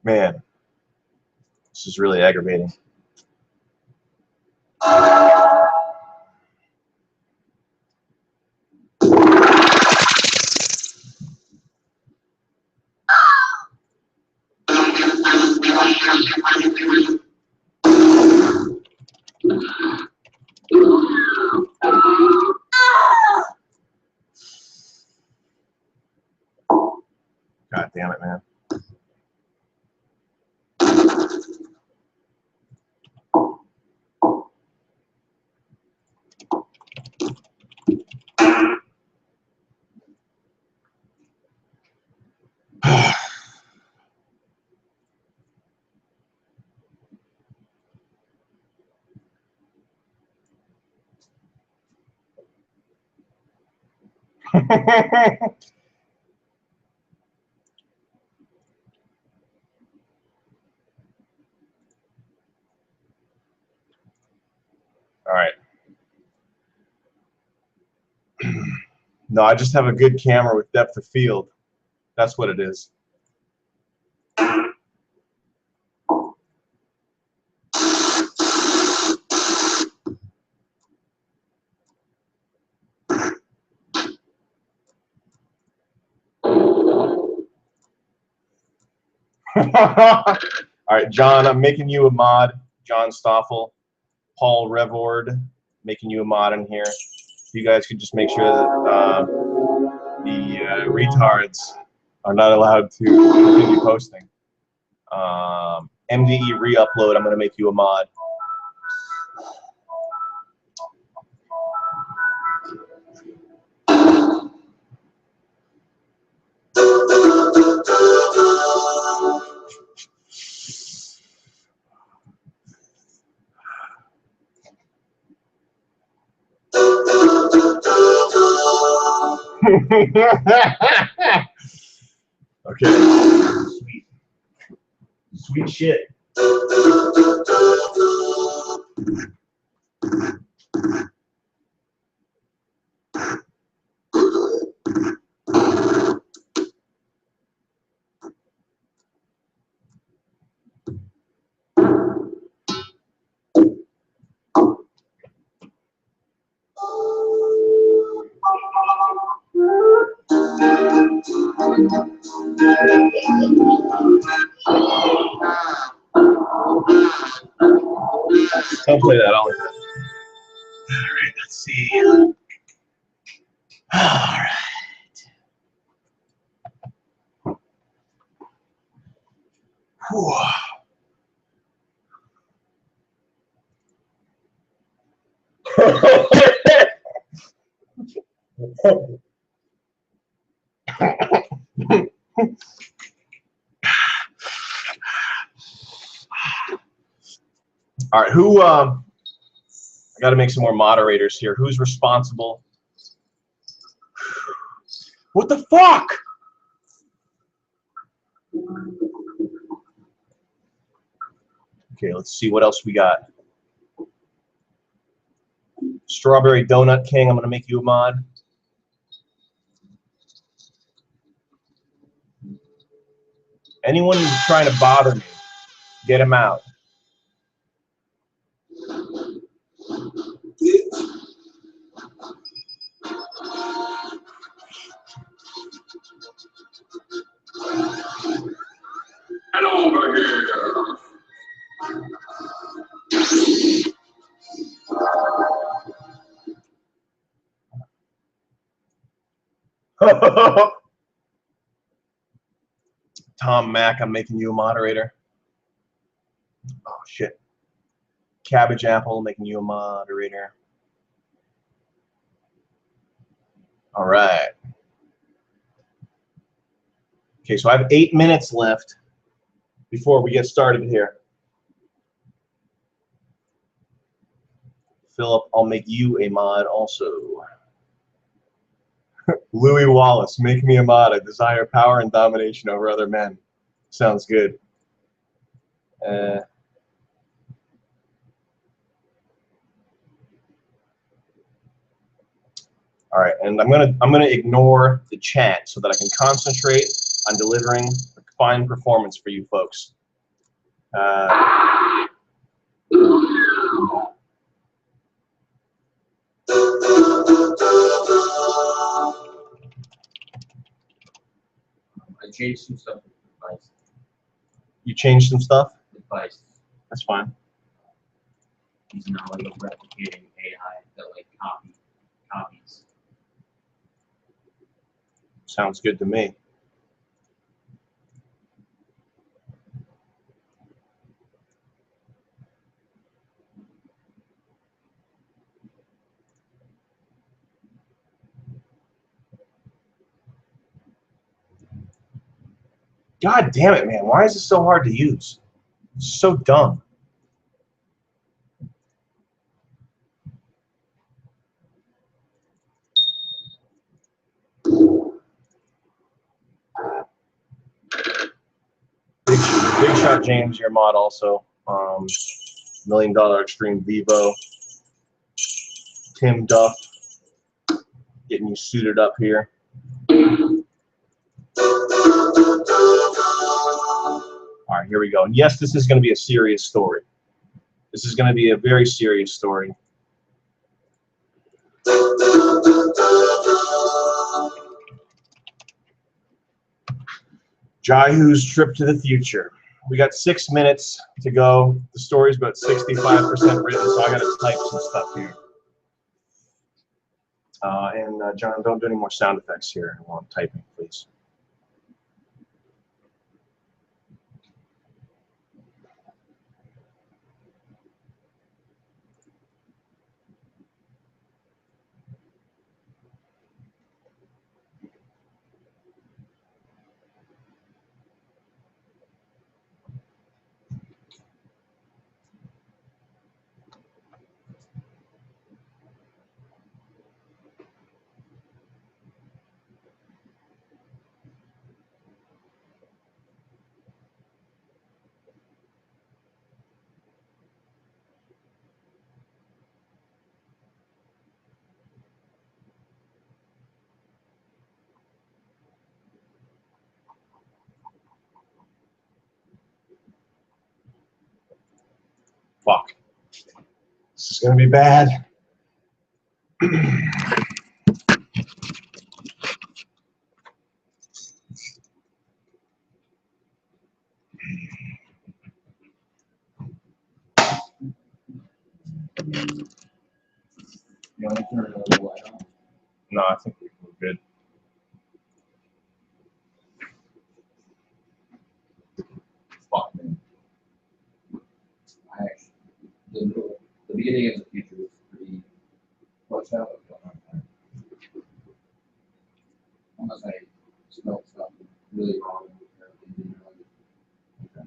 Man, this is really aggravating. God damn it, man. All right. No, I just have a good camera with depth of field. That's what it is. All right, John, I'm making you a mod. John Stoffel, Paul Revord, making you a mod in here. You guys could just make sure that the retards are not allowed to continue posting. MDE re-upload, I'm going to make you a mod. Okay. Sweet. Sweet shit. Don't play that. I'll leave that. All right, let's see. All right. Whew. All right, who? I got to make some more moderators here. Who's responsible? What the fuck? Okay, let's see what else we got. Strawberry Donut King, I'm going to make you a mod. Anyone who's trying to bother me, get him out. Get over here. Tom Mack, I'm making you a moderator. Oh, shit. Cabbage Apple, making you a moderator. All right. Okay, so I have 8 minutes left before we get started here. Philip, I'll make you a mod also. Louis Wallace, make me a mod. I desire power and domination over other men. Sounds good. All right, and I'm gonna ignore the chat so that I can concentrate on delivering a fine performance for you folks. I changed some stuff with device. You changed some stuff? Device. That's fine. He's now like a replicating AI that like copies. Sounds good to me. God damn it, man. Why is this so hard to use? It's so dumb. Big Shot James, your mod also. $1 Million Extreme Vivo. Tim Duff, getting you suited up here. All right, here we go. And yes, this is going to be a serious story. This is going to be a very serious story. Jaihoo's trip to the future. We got 6 minutes to go. The story's about 65% written, so I got to type some stuff here. John, don't do any more sound effects here while I'm typing, please. Fuck. This is going to be bad. You want to turn it a little light on? No, I think we're good. Fuck man. I actually the beginning of the future was pretty much out of going on. Unless I spelled stuff really wrong. Okay.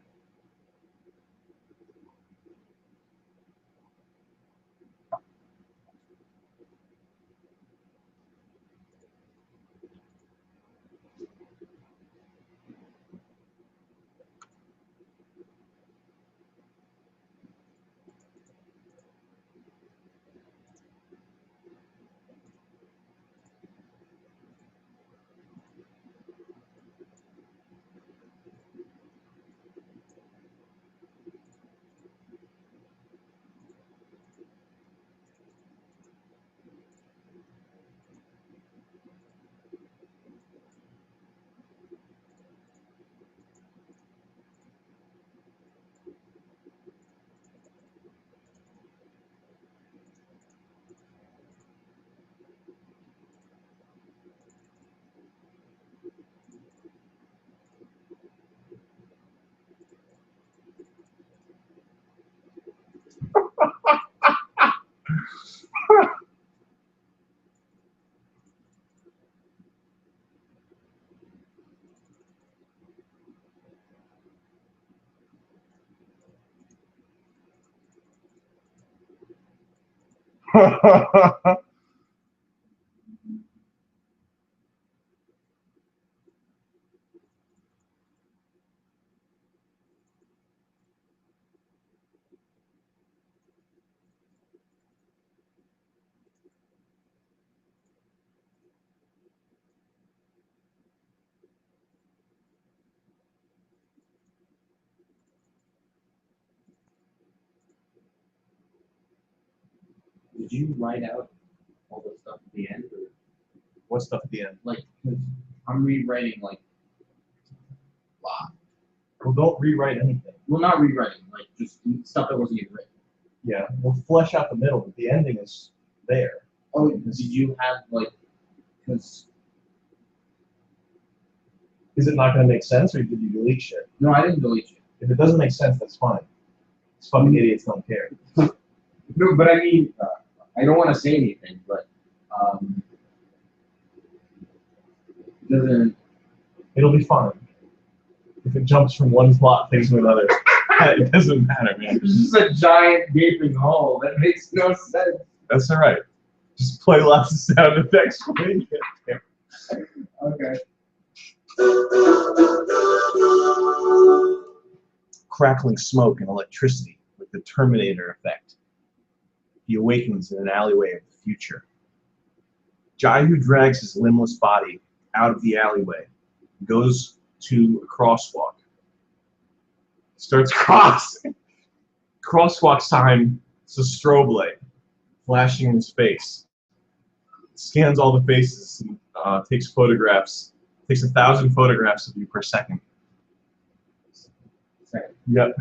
Did you write out all the stuff at the end, or What stuff at the end? like? Because I'm rewriting like. Wow. Well, don't rewrite anything. Well, not rewriting, like just stuff that wasn't even written. Yeah, we'll flesh out the middle, but the ending is there. Oh, did you have like? Because Is it not going to make sense, or did you delete shit? no, I didn't delete you. If it doesn't make sense, that's fine. These fucking idiots don't care. No, but I mean, I don't want to say anything, but doesn't. It'll be fine. If it jumps from one plot thing to another, it doesn't matter, man. It's just a giant gaping hole that makes no sense. That's all right. Just play lots of sound effects when you get there. Okay. Crackling smoke and electricity with the Terminator effect. He awakens in an alleyway of the future. Jaihoo drags his limbless body out of the alleyway, goes to a crosswalk, starts crossing. Crosswalk sign, it's a strobe light flashing in his face. Scans all the faces and takes photographs. Takes 1,000 photographs of you per second. Second. Yep.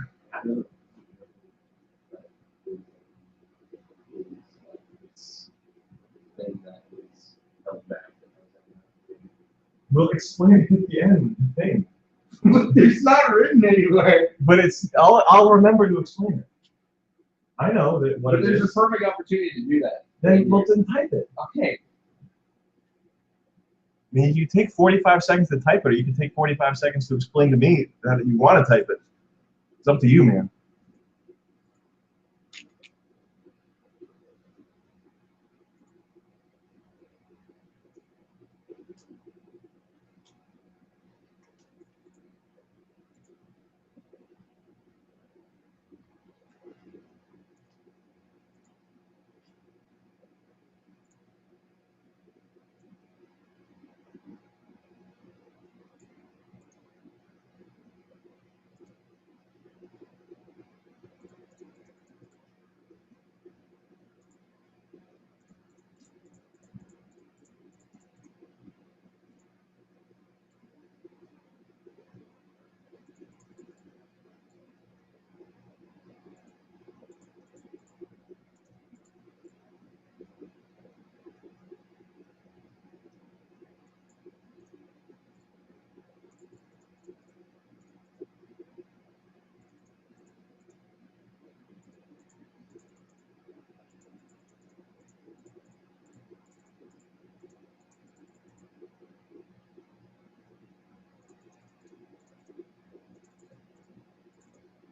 We'll explain it at the end of the thing. It's not written anywhere. But I'll remember to explain it. I know that what But it there's is. a perfect opportunity to do that. Then type it. Okay. I mean, you take 45 seconds to type it, or you can take 45 seconds to explain to me that you want to type it. It's up to you, man.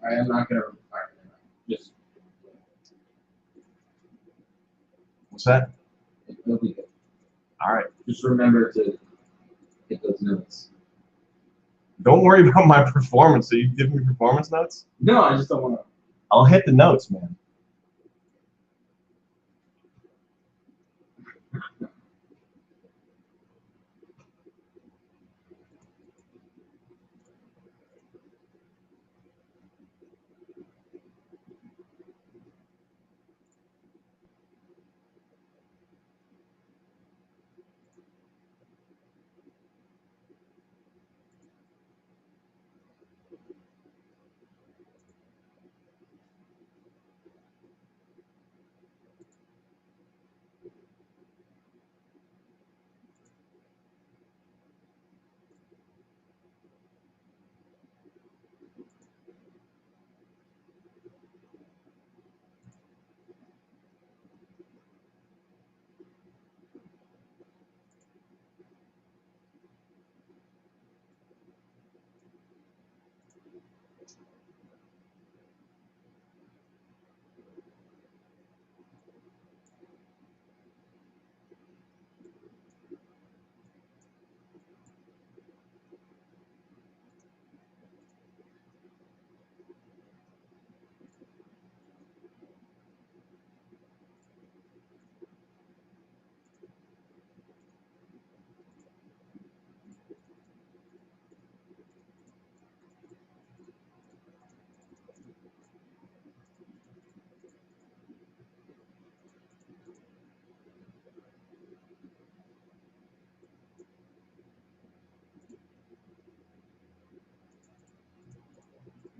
I am not gonna. Just. What's that? It'll be good. All right. Just remember to hit those notes. Don't worry about my performance. Are you giving me performance notes? No, I just don't want to. I'll hit the notes, man.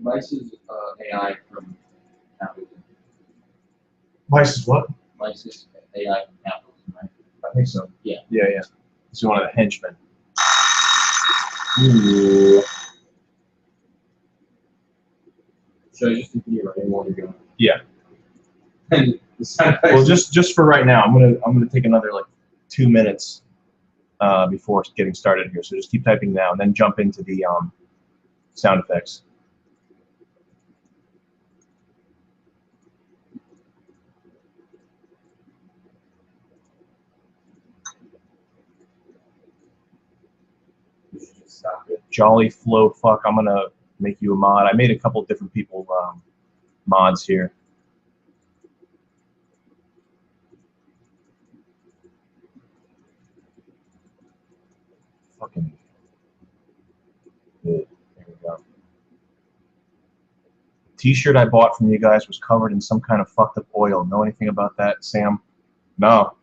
Vice's AI from capitalism. Vice is what? Vice's AI from capitalism, right? I think so. Yeah. Yeah, yeah. He's one of the henchmen. Ooh. Should I just continue writing while you're going? Yeah. And the sound effects. Well, just for right now, I'm gonna take another like 2 minutes before getting started here. So just keep typing now, and then jump into the sound effects. Stop it. Jolly Flow, fuck, I'm gonna make you a mod. I made a couple different people mods here. Fucking good. There we go. The t-shirt I bought from you guys was covered in some kind of fucked up oil. Know anything about that, Sam? No.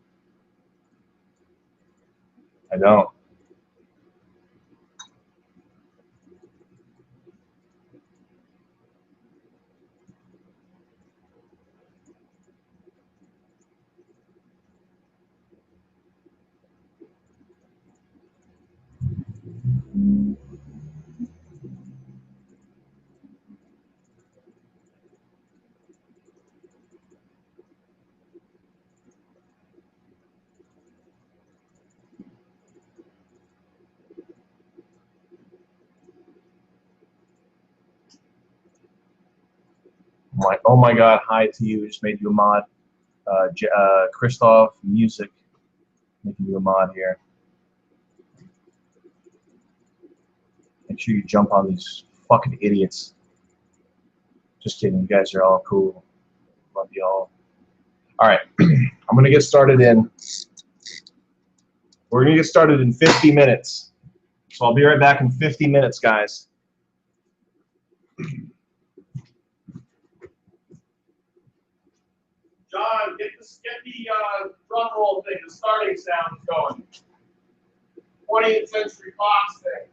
I don't. Oh my god, hi to you. Just made you a mod. Christoph Music, making you a mod here. Make sure you jump on these fucking idiots. Just kidding, you guys are all cool. Love you all. Alright, I'm gonna get started we're gonna get started in 50 minutes. So I'll be right back in 50 minutes, guys. John, get the drum roll thing, the starting sound going. 20th Century Fox thing.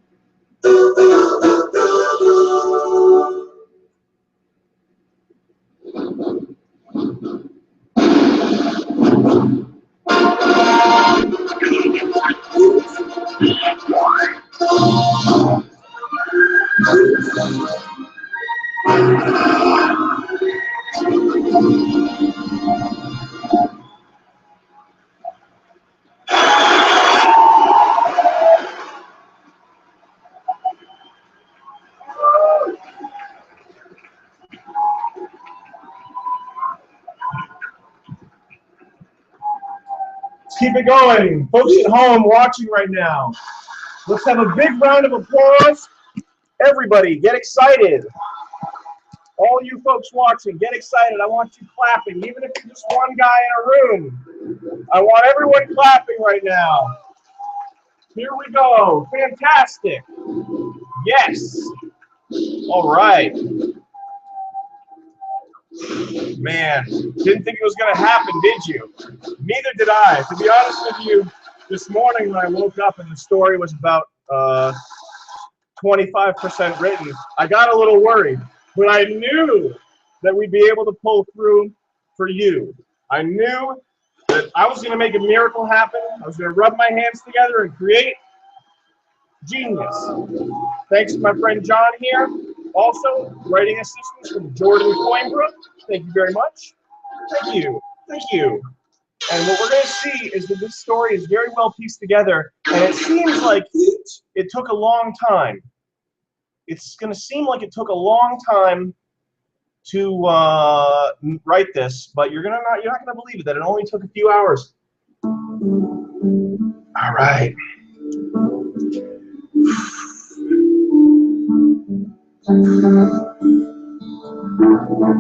Let's keep it going. Folks at home watching right now, let's have a big round of applause. Everybody, get excited. All you folks watching, get excited. I want you clapping, even if you're just one guy in a room. I want everyone clapping right now. Here we go. Fantastic. Yes. All right. Man, didn't think it was going to happen, did you? Neither did I. To be honest with you, this morning when I woke up and the story was about 25% written, I got a little worried. But I knew that we'd be able to pull through for you. I knew that I was going to make a miracle happen. I was going to rub my hands together and create genius. Thanks to my friend John here. Also, writing assistance from Jordan Coinbrook. Thank you very much. Thank you. Thank you. And what we're going to see is that this story is very well pieced together, and it seems like it took a long time. It's going to seem like it took a long time to write this, but you're not going to believe it, that it only took a few hours. All right.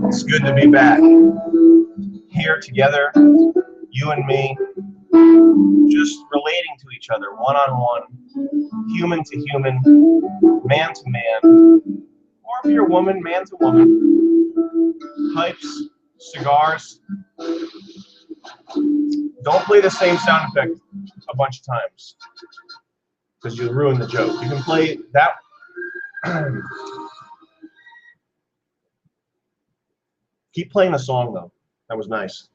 It's good to be back here together, you and me, just relating to each other one-on-one, human to human, man to man, or if you're a woman, man to woman. Pipes, cigars. Don't play the same sound effect a bunch of times, because you'll ruin the joke. You can play that. Keep playing the song, though. That was nice.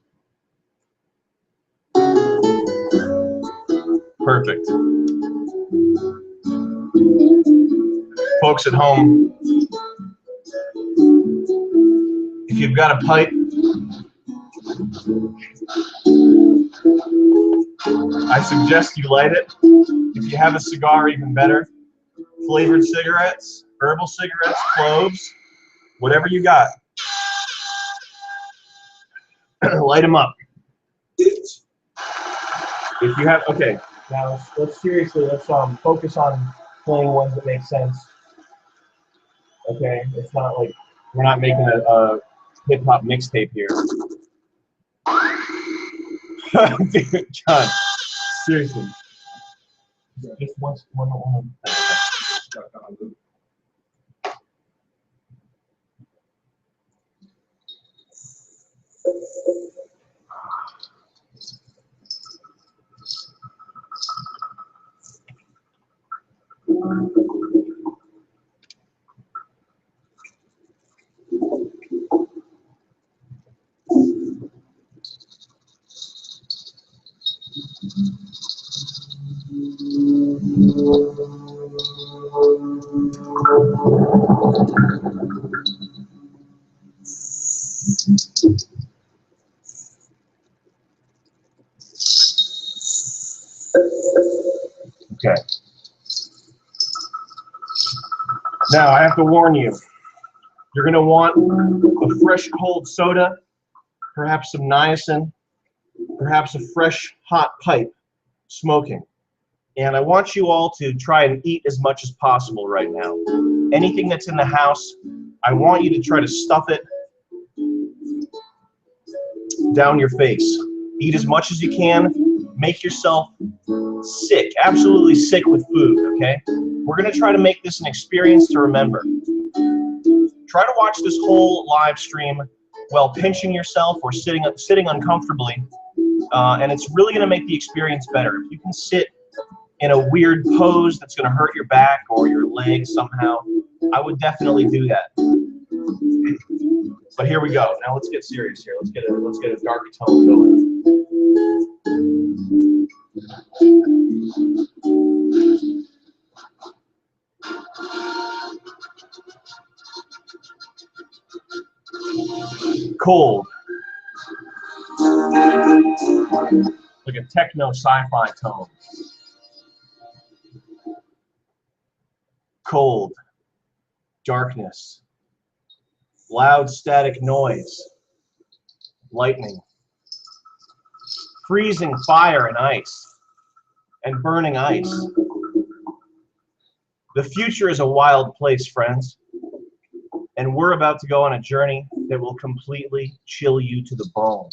Perfect. Folks at home, if you've got a pipe, I suggest you light it. If you have a cigar, even better. Flavored cigarettes, herbal cigarettes, cloves, whatever you got. Light them up. If you have, okay, now let's seriously, let's focus on playing ones that make sense. Okay, it's not like we're not making a hip hop mixtape here. Dude, John, seriously. Just one. Okay. Now, I have to warn you. You're going to want a fresh cold soda, perhaps some niacin, perhaps a fresh hot pipe smoking. And I want you all to try and eat as much as possible right now. Anything that's in the house, I want you to try to stuff it down your face. Eat as much as you can. Make yourself sick, absolutely sick with food, okay? We're going to try to make this an experience to remember. Try to watch this whole live stream while pinching yourself or sitting uncomfortably, and it's really going to make the experience better. If you can sit in a weird pose that's going to hurt your back or your legs somehow, I would definitely do that. But here we go. Now let's get serious here. Let's get a dark tone going. Cold. Like a techno sci-fi tone. Cold. Darkness. Loud static noise. Lightning. Freezing fire and ice. And burning ice. The future is a wild place, friends. And we're about to go on a journey that will completely chill you to the bone.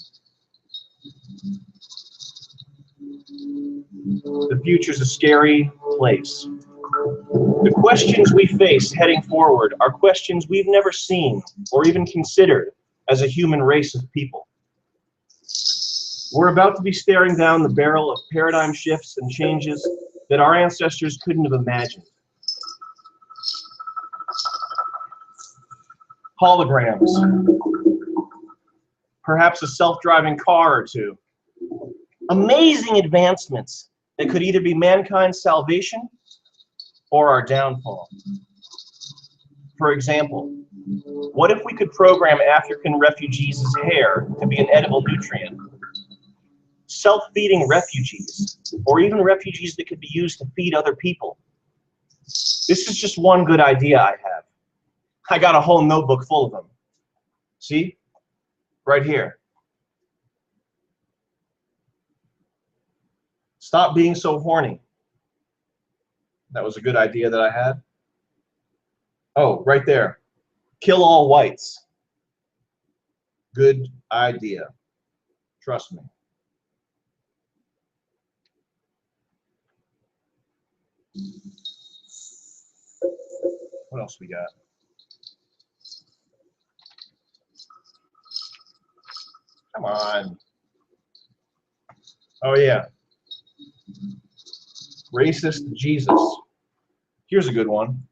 The future's a scary place. The questions we face heading forward are questions we've never seen or even considered as a human race of people. We're about to be staring down the barrel of paradigm shifts and changes that our ancestors couldn't have imagined. Holograms, perhaps a self-driving car or two. Amazing advancements that could either be mankind's salvation or our downfall. For example, what if we could program African refugees' hair to be an edible nutrient? Self-feeding refugees, or even refugees that could be used to feed other people. This is just one good idea I have. I got a whole notebook full of them. See? Right here. Stop being so horny. That was a good idea that I had. Oh, right there. Kill all whites. Good idea. Trust me. What else we got? Come on. Oh, yeah. Racist Jesus. Here's a good one.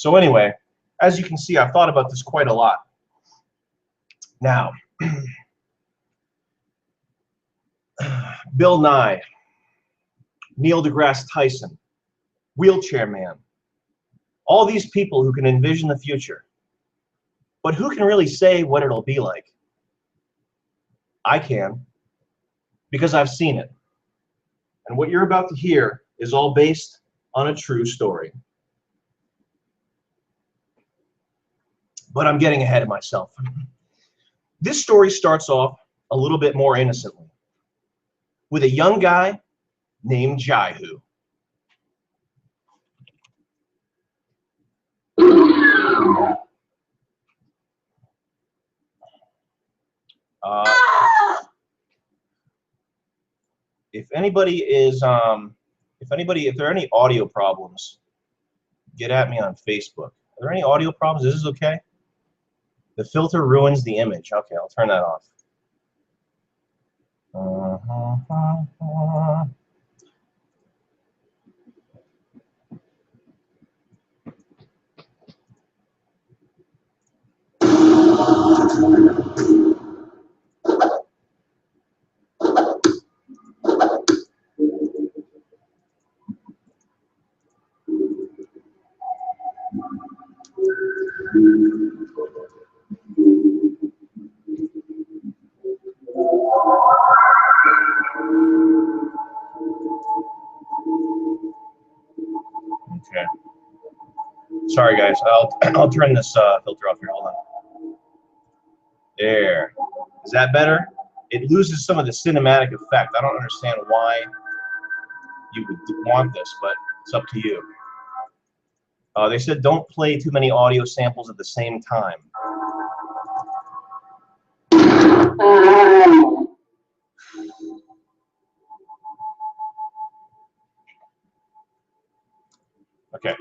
So anyway, as you can see, I've thought about this quite a lot. Now, Bill Nye, Neil deGrasse Tyson, Wheelchair Man, all these people who can envision the future. But who can really say what it'll be like? I can, because I've seen it. And what you're about to hear is all based on a true story. But I'm getting ahead of myself. This story starts off a little bit more innocently, with a young guy named Jaihoo. If there are any audio problems, get at me on Facebook. Are there any audio problems? Is this okay? The filter ruins the image. Okay, I'll turn that off. Okay. Sorry, guys. I'll turn this filter off here. Hold on. There. Is that better? It loses some of the cinematic effect. I don't understand why you would want this, but it's up to you. They said don't play too many audio samples at the same time. Okay.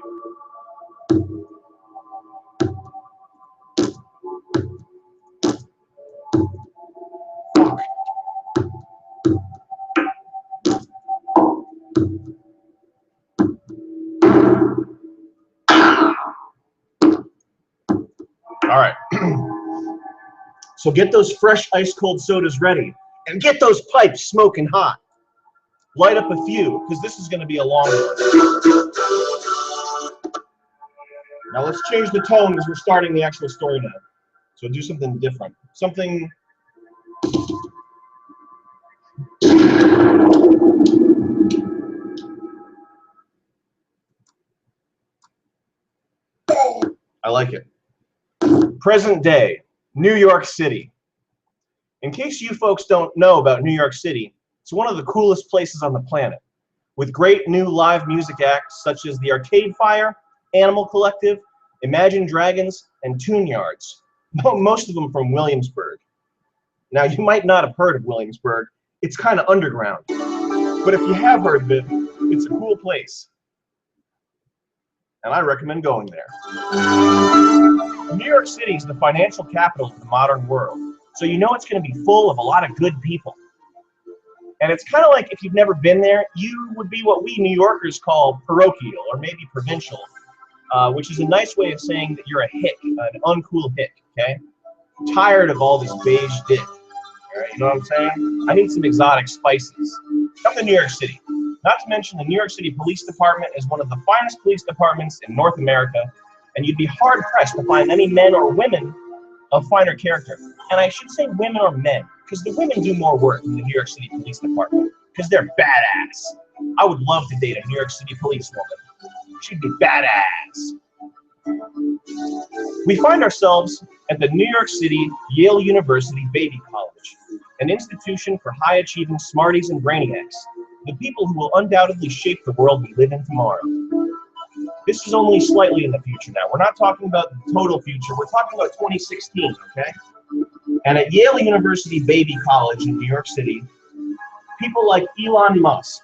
All right. So get those fresh ice cold sodas ready and get those pipes smoking hot. Light up a few because this is going to be a long one. Now let's change the tone because we're starting the actual story now. So do something different. Something. I like it. Present day, New York City. In case you folks don't know about New York City, it's one of the coolest places on the planet, with great new live music acts such as the Arcade Fire, Animal Collective, Imagine Dragons, and Tune Yards, most of them from Williamsburg. Now, you might not have heard of Williamsburg. It's kind of underground. But if you have heard of it, it's a cool place. And I recommend going there. New York City is the financial capital of the modern world, so you know it's going to be full of a lot of good people. And it's kind of like if you've never been there, you would be what we New Yorkers call parochial or maybe provincial, which is a nice way of saying that you're a hick, an uncool hick, okay? I'm tired of all this beige dick. All right, you know what I'm saying? I need some exotic spices. Come to New York City. Not to mention the New York City Police Department is one of the finest police departments in North America, and you'd be hard-pressed to find any men or women of finer character. And I should say women or men, because the women do more work in the New York City Police Department, because they're badass. I would love to date a New York City police woman. She'd be badass. We find ourselves at the New York City Yale University Baby College, an institution for high-achieving smarties and brainiacs, the people who will undoubtedly shape the world we live in tomorrow. This is only slightly in the future now. We're not talking about the total future. We're talking about 2016, okay? And at Yale University Baby College in New York City, people like Elon Musk,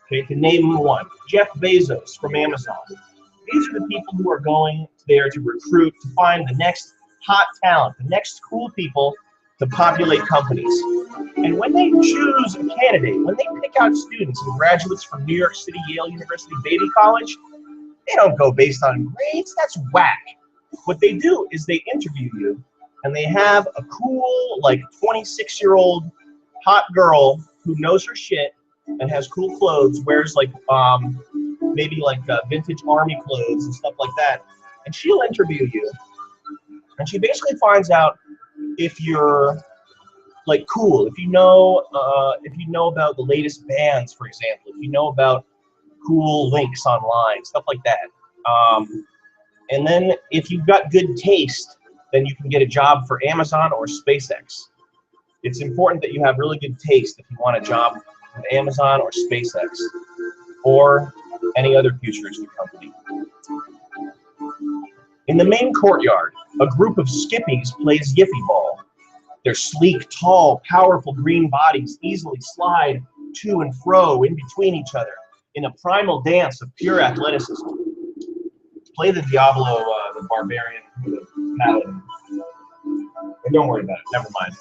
okay, to name one, Jeff Bezos from Amazon. These are the people who are going there to recruit, to find the next hot talent, the next cool people to populate companies. And when they choose a candidate, when they pick out students and graduates from New York City Yale University Baby College, They don't go based on grades. That's whack. What they do is they interview you, and they have a cool, like 26-year-old hot girl who knows her shit and has cool clothes, wears like maybe like vintage army clothes and stuff like that, and she'll interview you, and she basically finds out if you're like cool, if you know about the latest bands, for example, if you know about cool links online, stuff like that. And then if you've got good taste, then you can get a job for Amazon or SpaceX. It's important that you have really good taste if you want a job with Amazon or SpaceX or any other futuristic company. In the main courtyard, a group of skippies plays Yiffy Ball. Their sleek, tall, powerful green bodies easily slide to and fro in between each other in a primal dance of pure athleticism. Play the Diablo, the barbarian, the paladin. But don't worry about it, never mind.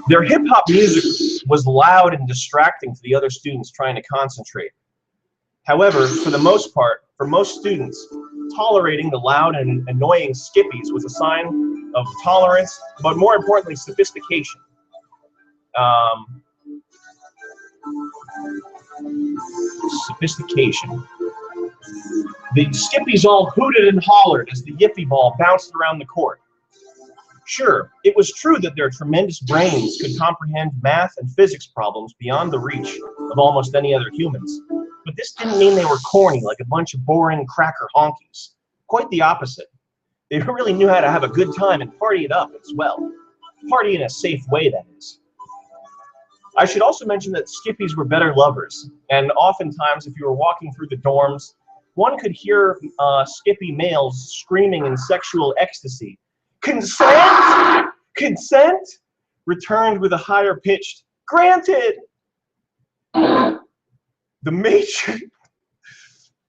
Their hip-hop music was loud and distracting to the other students trying to concentrate. However, for the most part, for most students, tolerating the loud and annoying skippies was a sign of tolerance, but more importantly, sophistication. Sophistication. The skippies all hooted and hollered as the Yiffy Ball bounced around the court. Sure, it was true that their tremendous brains could comprehend math and physics problems beyond the reach of almost any other humans, but this didn't mean they were corny like a bunch of boring cracker honkies. Quite the opposite. They really knew how to have a good time and party it up as well. Party in a safe way, that is. I should also mention that skippies were better lovers, and oftentimes if you were walking through the dorms, one could hear skippy males screaming in sexual ecstasy. Consent? Consent? Returned with a higher pitched, granted! The major...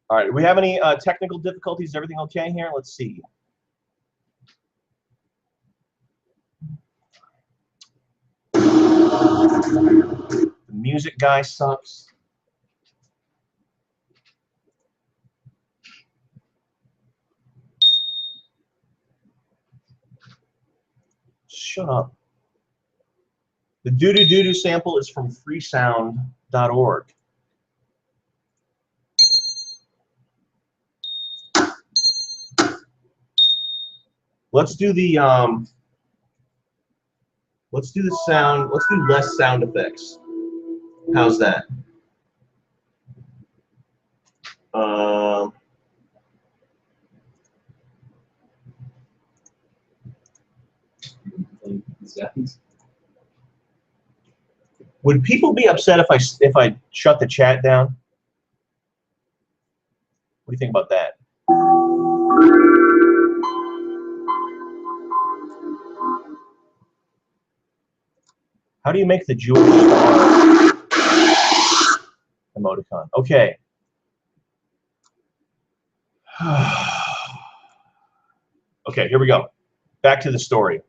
All right, do we have any technical difficulties? Is everything okay here? Let's see. The music guy sucks. Shut up. The doo-doo-doo-doo sample is from freesound.org. Let's do the sound. Let's do less sound effects. How's that? Would people be upset if I shut the chat down? What do you think about that? How do you make the Jewish emoticon? Okay. Okay, here we go. Back to the story.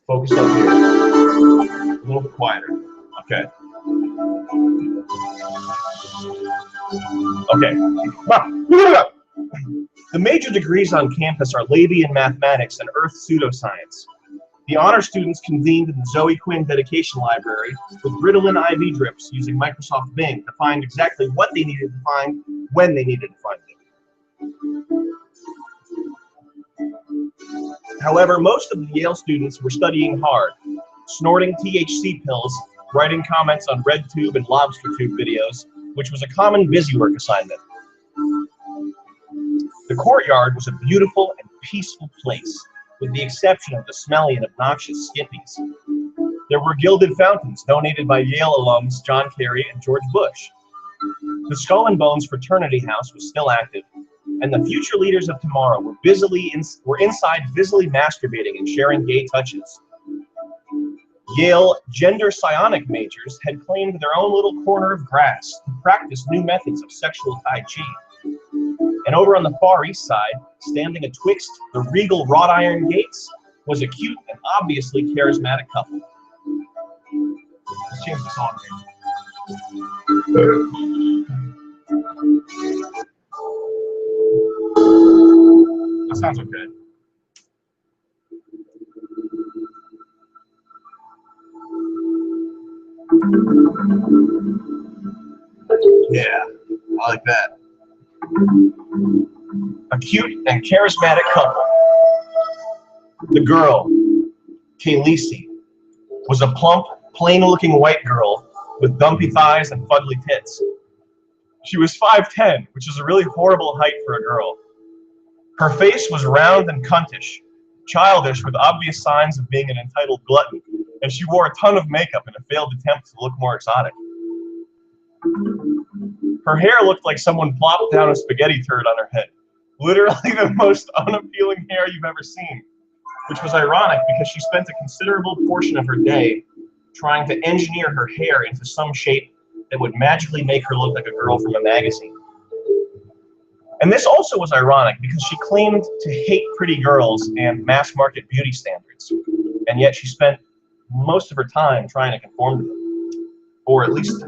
Focus up here. A little bit quieter. Okay. Okay. The major degrees on campus are Labian mathematics and Earth pseudoscience. The honor students convened in the Zoe Quinn dedication library with Ritalin IV drips using Microsoft Bing to find exactly what they needed to find when they needed to find it. However, most of the Yale students were studying hard, snorting THC pills, writing comments on RedTube and LobsterTube videos, which was a common busywork assignment. The courtyard was a beautiful and peaceful place, with the exception of the smelly and obnoxious skippies. There were gilded fountains donated by Yale alums John Kerry and George Bush. The Skull and Bones fraternity house was still active, and the future leaders of tomorrow were inside busily masturbating and sharing gay touches. Yale gender psionic majors had claimed their own little corner of grass to practice new methods of sexual Tai Chi. And over on the Far East Side, standing atwixt the regal wrought iron gates, was a cute and obviously charismatic couple. Let's change the song here. That sounds okay. Yeah, I like that. A cute and charismatic couple. The girl, Khaleesi, was a plump, plain-looking white girl with dumpy thighs and fugly tits. She was 5'10", which is a really horrible height for a girl. Her face was round and cuntish, childish with obvious signs of being an entitled glutton, and she wore a ton of makeup in a failed attempt to look more exotic. Her hair looked like someone plopped down a spaghetti turd on her head. Literally the most unappealing hair you've ever seen, which was ironic because she spent a considerable portion of her day trying to engineer her hair into some shape that would magically make her look like a girl from a magazine. And this also was ironic because she claimed to hate pretty girls and mass-market beauty standards, and yet she spent most of her time trying to conform to them, or at least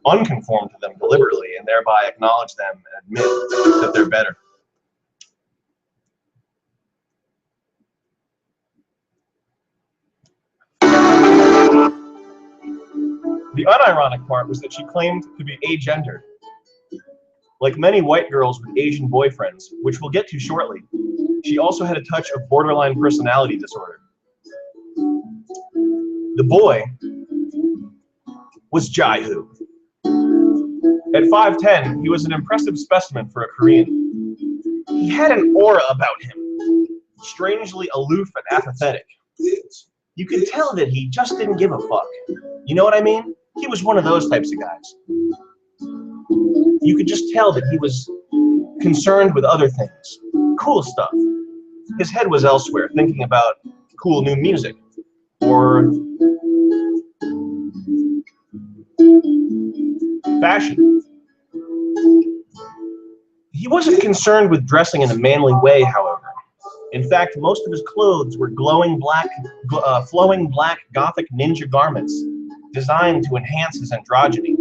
unconform to them deliberately, and thereby acknowledge them and admit that they're better. The unironic part was that she claimed to be agendered. Like many white girls with Asian boyfriends, which we'll get to shortly, she also had a touch of borderline personality disorder. The boy was Jaihoo. At 5'10", he was an impressive specimen for a Korean. He had an aura about him, strangely aloof and apathetic. You could tell that he just didn't give a fuck. You know what I mean? He was one of those types of guys. You could just tell that he was concerned with other things, cool stuff. His head was elsewhere, thinking about cool new music, or fashion. He wasn't concerned with dressing in a manly way, however. In fact, most of his clothes were flowing black gothic ninja garments designed to enhance his androgyny.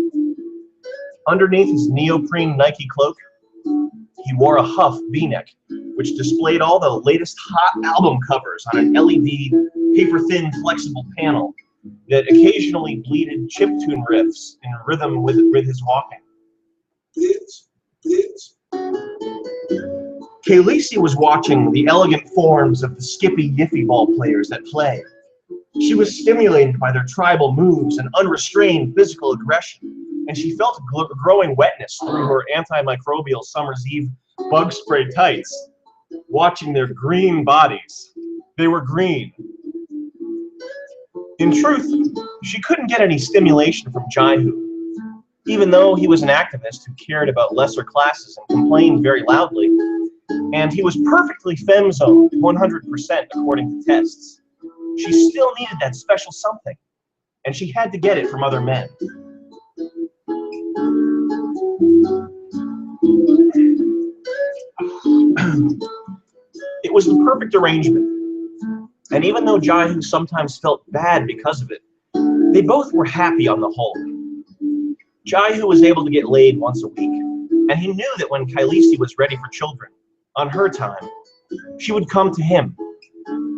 Underneath his neoprene Nike cloak, he wore a Huff V-neck, which displayed all the latest hot album covers on an LED, paper-thin, flexible panel that occasionally bleated chiptune riffs in rhythm with his walking. Khaleesi was watching the elegant forms of the skippy yiffy ball players at play. She was stimulated by their tribal moves and unrestrained physical aggression, and she felt a growing wetness through her antimicrobial summer's eve bug spray tights, watching their green bodies. They were green. In truth, she couldn't get any stimulation from Jaihoo. Even though he was an activist who cared about lesser classes and complained very loudly, and he was perfectly femme-zoned 100% according to tests, she still needed that special something, and she had to get it from other men. It was the perfect arrangement, and even though Jaihoo sometimes felt bad because of it, they both were happy on the whole. Jaihoo was able to get laid once a week, and he knew that when Khaleesi was ready for children, on her time, she would come to him,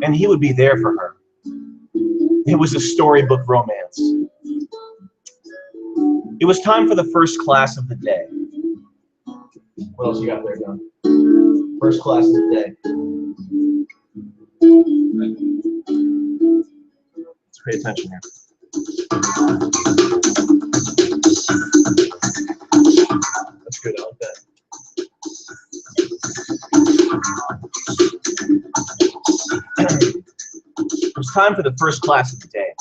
and he would be there for her. It was a storybook romance. It was time for the first class of the day. What else you got there, John? First class of the day. Let's pay attention here. That's good, I like that. It was time for the first class of the day.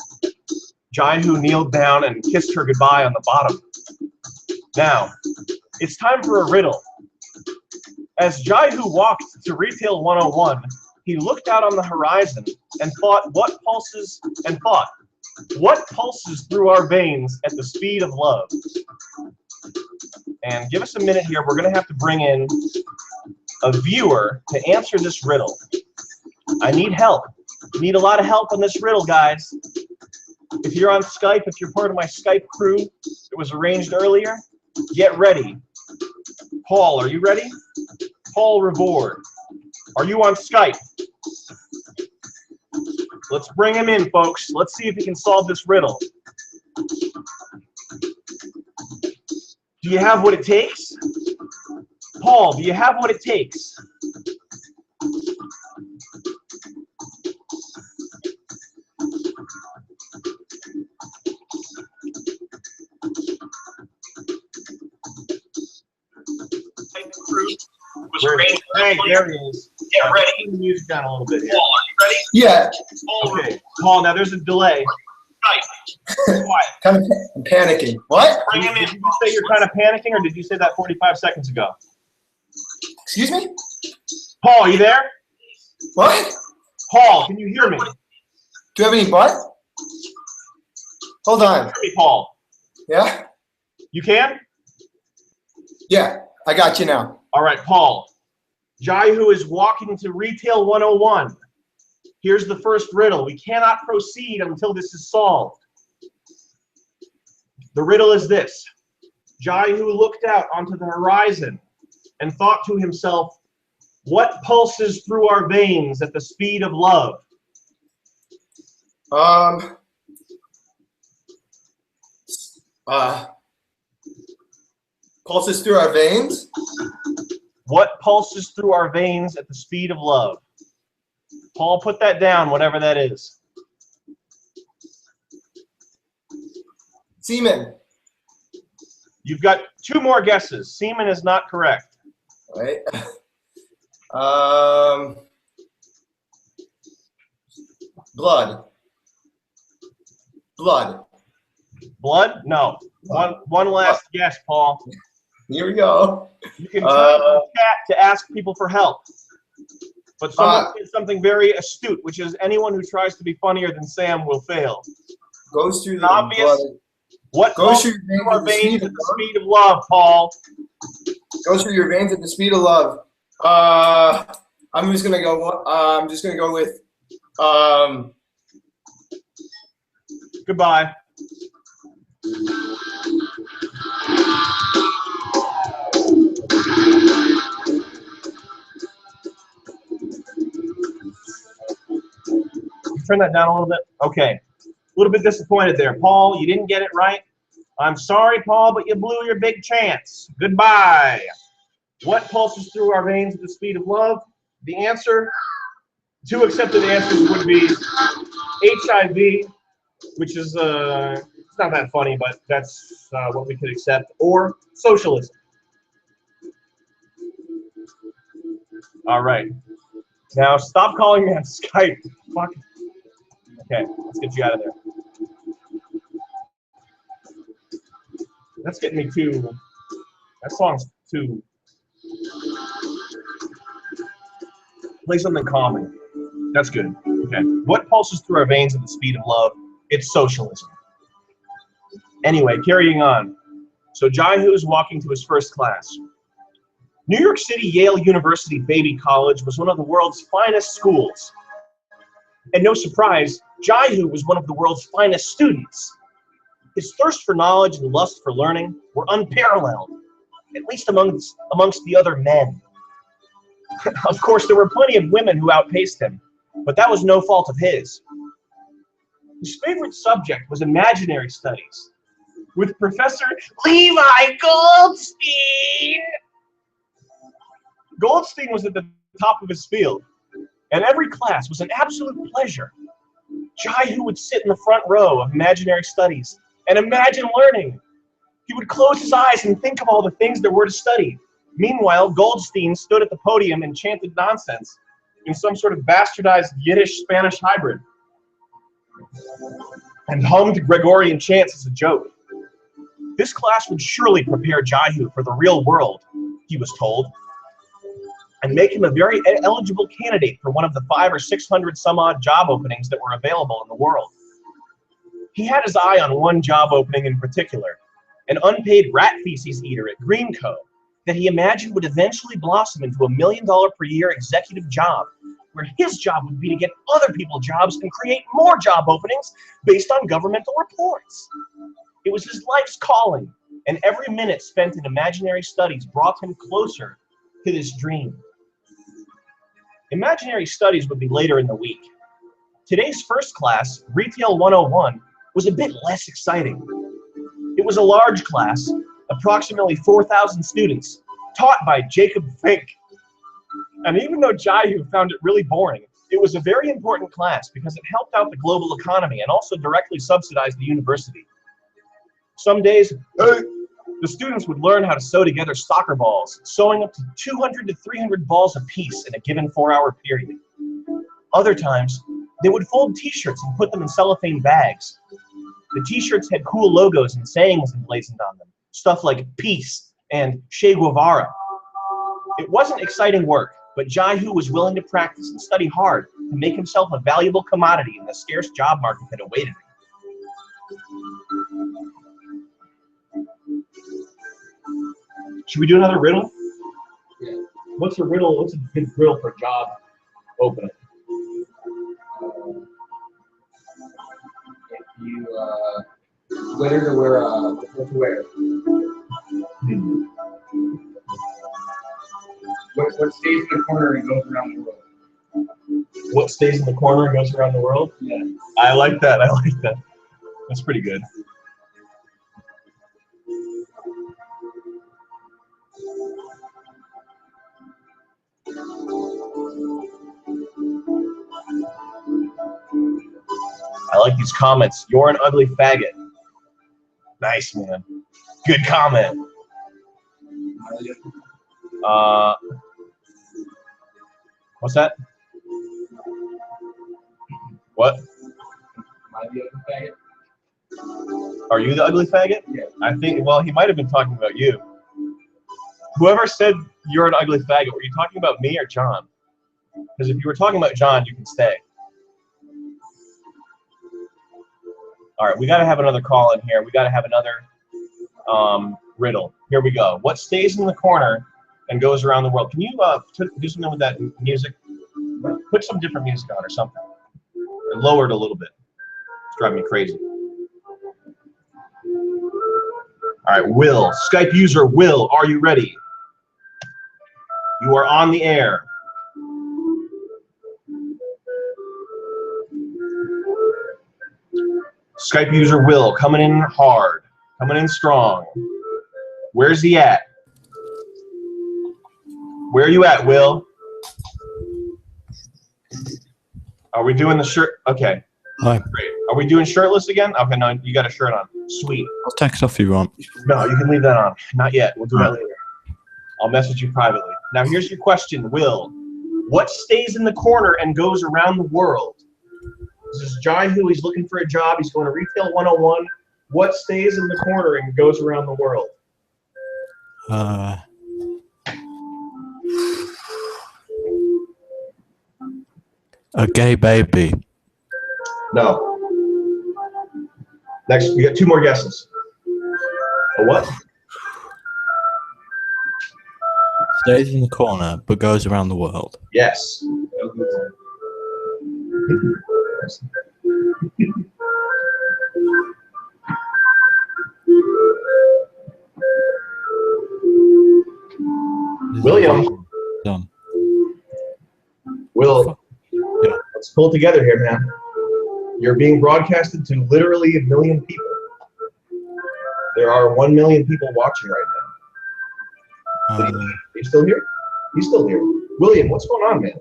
Jaihoo kneeled down and kissed her goodbye on the bottom. Now, it's time for a riddle. As Jaihoo walked to Retail 101, he looked out on the horizon and thought, what pulses through our veins at the speed of love? And give us a minute here. We're going to have to bring in a viewer to answer this riddle. I need help. Need a lot of help on this riddle, guys. If you're on Skype, if you're part of my Skype crew that was arranged earlier, get ready, Paul, are you ready? Paul Revord, are you on Skype? Let's bring him in, folks. Let's see if he can solve this riddle. Do you have what it takes? Paul, do you have what it takes? Hey, there he is. Yeah, ready. Turn the music down a little bit here. Paul, are you ready? Yeah. Okay, Paul, now there's a delay. Quiet. Kind of I'm panicking. What? Bring him in. Did you say you're kind of panicking, or did you say that 45 seconds ago? Excuse me? Paul, are you there? What? Paul, can you hear me? Do you have any butt? Hold on. Hear me, Paul. Yeah? You can? Yeah, I got you now. All right, Paul. Jaihoo is walking to Retail 101. Here's the first riddle. We cannot proceed until this is solved. The riddle is this. Jaihoo looked out onto the horizon and thought to himself, what pulses through our veins at the speed of love? Pulses through our veins? What pulses through our veins at the speed of love? Paul, put that down, whatever that is. Semen. You've got two more guesses. Semen is not correct. Right. Blood. Blood. Blood? No. One last guess, Paul. Here we go. You can turn to the chat to ask people for help. But someone did something very astute, which is anyone who tries to be funnier than Sam will fail. Goes through the Obvious. blood. What Goes goes through our veins at the speed of love, Paul? Goes through your veins at the speed of love. I'm just gonna go. I'm just gonna go with. Goodbye. Turn that down a little bit. Okay. A little bit disappointed there. Paul, you didn't get it right. I'm sorry, Paul, but you blew your big chance. Goodbye. What pulses through our veins at the speed of love? The answer, two accepted answers would be HIV, which is, it's not that funny, but that's what we could accept, or socialism. All right. Now, stop calling me on Skype. Fuck. Okay, let's get you out of there. That's getting me too, that song's too, play something calming. That's good. Okay. What pulses through our veins at the speed of love? It's socialism. Anyway, carrying on. So Jaihoo is walking to his first class. New York City Yale University Baby College was one of the world's finest schools. And no surprise, Jaihoo was one of the world's finest students. His thirst for knowledge and lust for learning were unparalleled, at least amongst the other men. Of course, there were plenty of women who outpaced him, but that was no fault of his. His favorite subject was imaginary studies, with Professor Levi Goldstein. Goldstein was at the top of his field, and every class was an absolute pleasure. Jaihoo would sit in the front row of imaginary studies and imagine learning. He would close his eyes and think of all the things there were to study. Meanwhile, Goldstein stood at the podium and chanted nonsense in some sort of bastardized Yiddish-Spanish hybrid and hummed Gregorian chants as a joke. This class would surely prepare Jaihoo for the real world, he was told, and make him a very eligible candidate for one of the 500 or 600 some odd job openings that were available in the world. He had his eye on one job opening in particular, an unpaid rat feces eater at Greenco that he imagined would eventually blossom into $1 million per year executive job, where his job would be to get other people jobs and create more job openings based on governmental reports. It was his life's calling, and every minute spent in imaginary studies brought him closer to this dream. Imaginary studies would be later in the week. Today's first class, Retail 101, was a bit less exciting. It was a large class, approximately 4,000 students, taught by Jacob Fink. And even though Jaihoo found it really boring, it was a very important class because it helped out the global economy and also directly subsidized the university. Some days, the students would learn how to sew together soccer balls, sewing up to 200 to 300 balls apiece in a given 4-hour period. Other times, they would fold t-shirts and put them in cellophane bags. The t-shirts had cool logos and sayings emblazoned on them, stuff like peace and Che Guevara. It wasn't exciting work, but Jaihoo was willing to practice and study hard to make himself a valuable commodity in the scarce job market that awaited him. Should we do another riddle? Yeah. What's a riddle? What's a good riddle for job opening? If you whether to wear what to wear. What stays in the corner and goes around the world? What stays in the corner and goes around the world? Yeah. I like that. I like that. That's pretty good. I like these comments. You're an ugly faggot. Nice, man. Good comment. What's that? What? Am I the ugly faggot? Are you the ugly faggot? Yeah. I think, well, he might have been talking about you. Whoever said you're an ugly faggot, were you talking about me or John? Because if you were talking about John, you can stay. All right, we got to have another call in here. We got to have another riddle. Here we go. What stays in the corner and goes around the world? Can you do something with that music? Put some different music on or something. Or lower it a little bit. It's driving me crazy. All right, Will. Skype user Will, are you ready? You are on the air. Skype user Will, coming in hard, coming in strong. Where's he at? Where are you at, Will? Are we doing the shirt? Okay. Hi. Great. Are we doing shirtless again? Okay, no, you got a shirt on. Sweet. I'll take it off if you want. No, you can leave that on. Not yet. We'll do that later. I'll message you privately. Now, here's your question, Will. What stays in the corner and goes around the world? This is Jaihoo. He's looking for a job. He's going to Retail 101. What stays in the corner and goes around the world? A gay baby. No. Next, we got 2 more guesses. A what? Stays in the corner but goes around the world. Yes. William. Done. Will, Yeah. let's pull it together here, man. You're being broadcasted to literally 1 million people. There are 1 million people watching right now. Are you still here? He's still here. William, what's going on, man?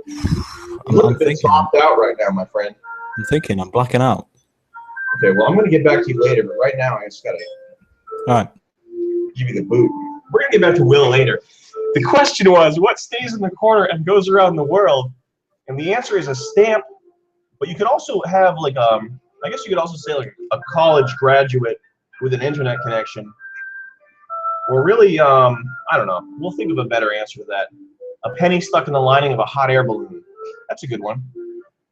You look a bit soft out right now, my friend. I'm thinking. I'm blacking out. Okay, well, I'm going to get back to you later, but right now I just got to All right. give you the boot. We're going to get back to Will later. The question was, what stays in the corner and goes around the world? And the answer is a stamp, but you could also have like, I guess you could also say like a college graduate with an internet connection. Or really, I don't know. We'll think of a better answer to that. A penny stuck in the lining of a hot air balloon. That's a good one.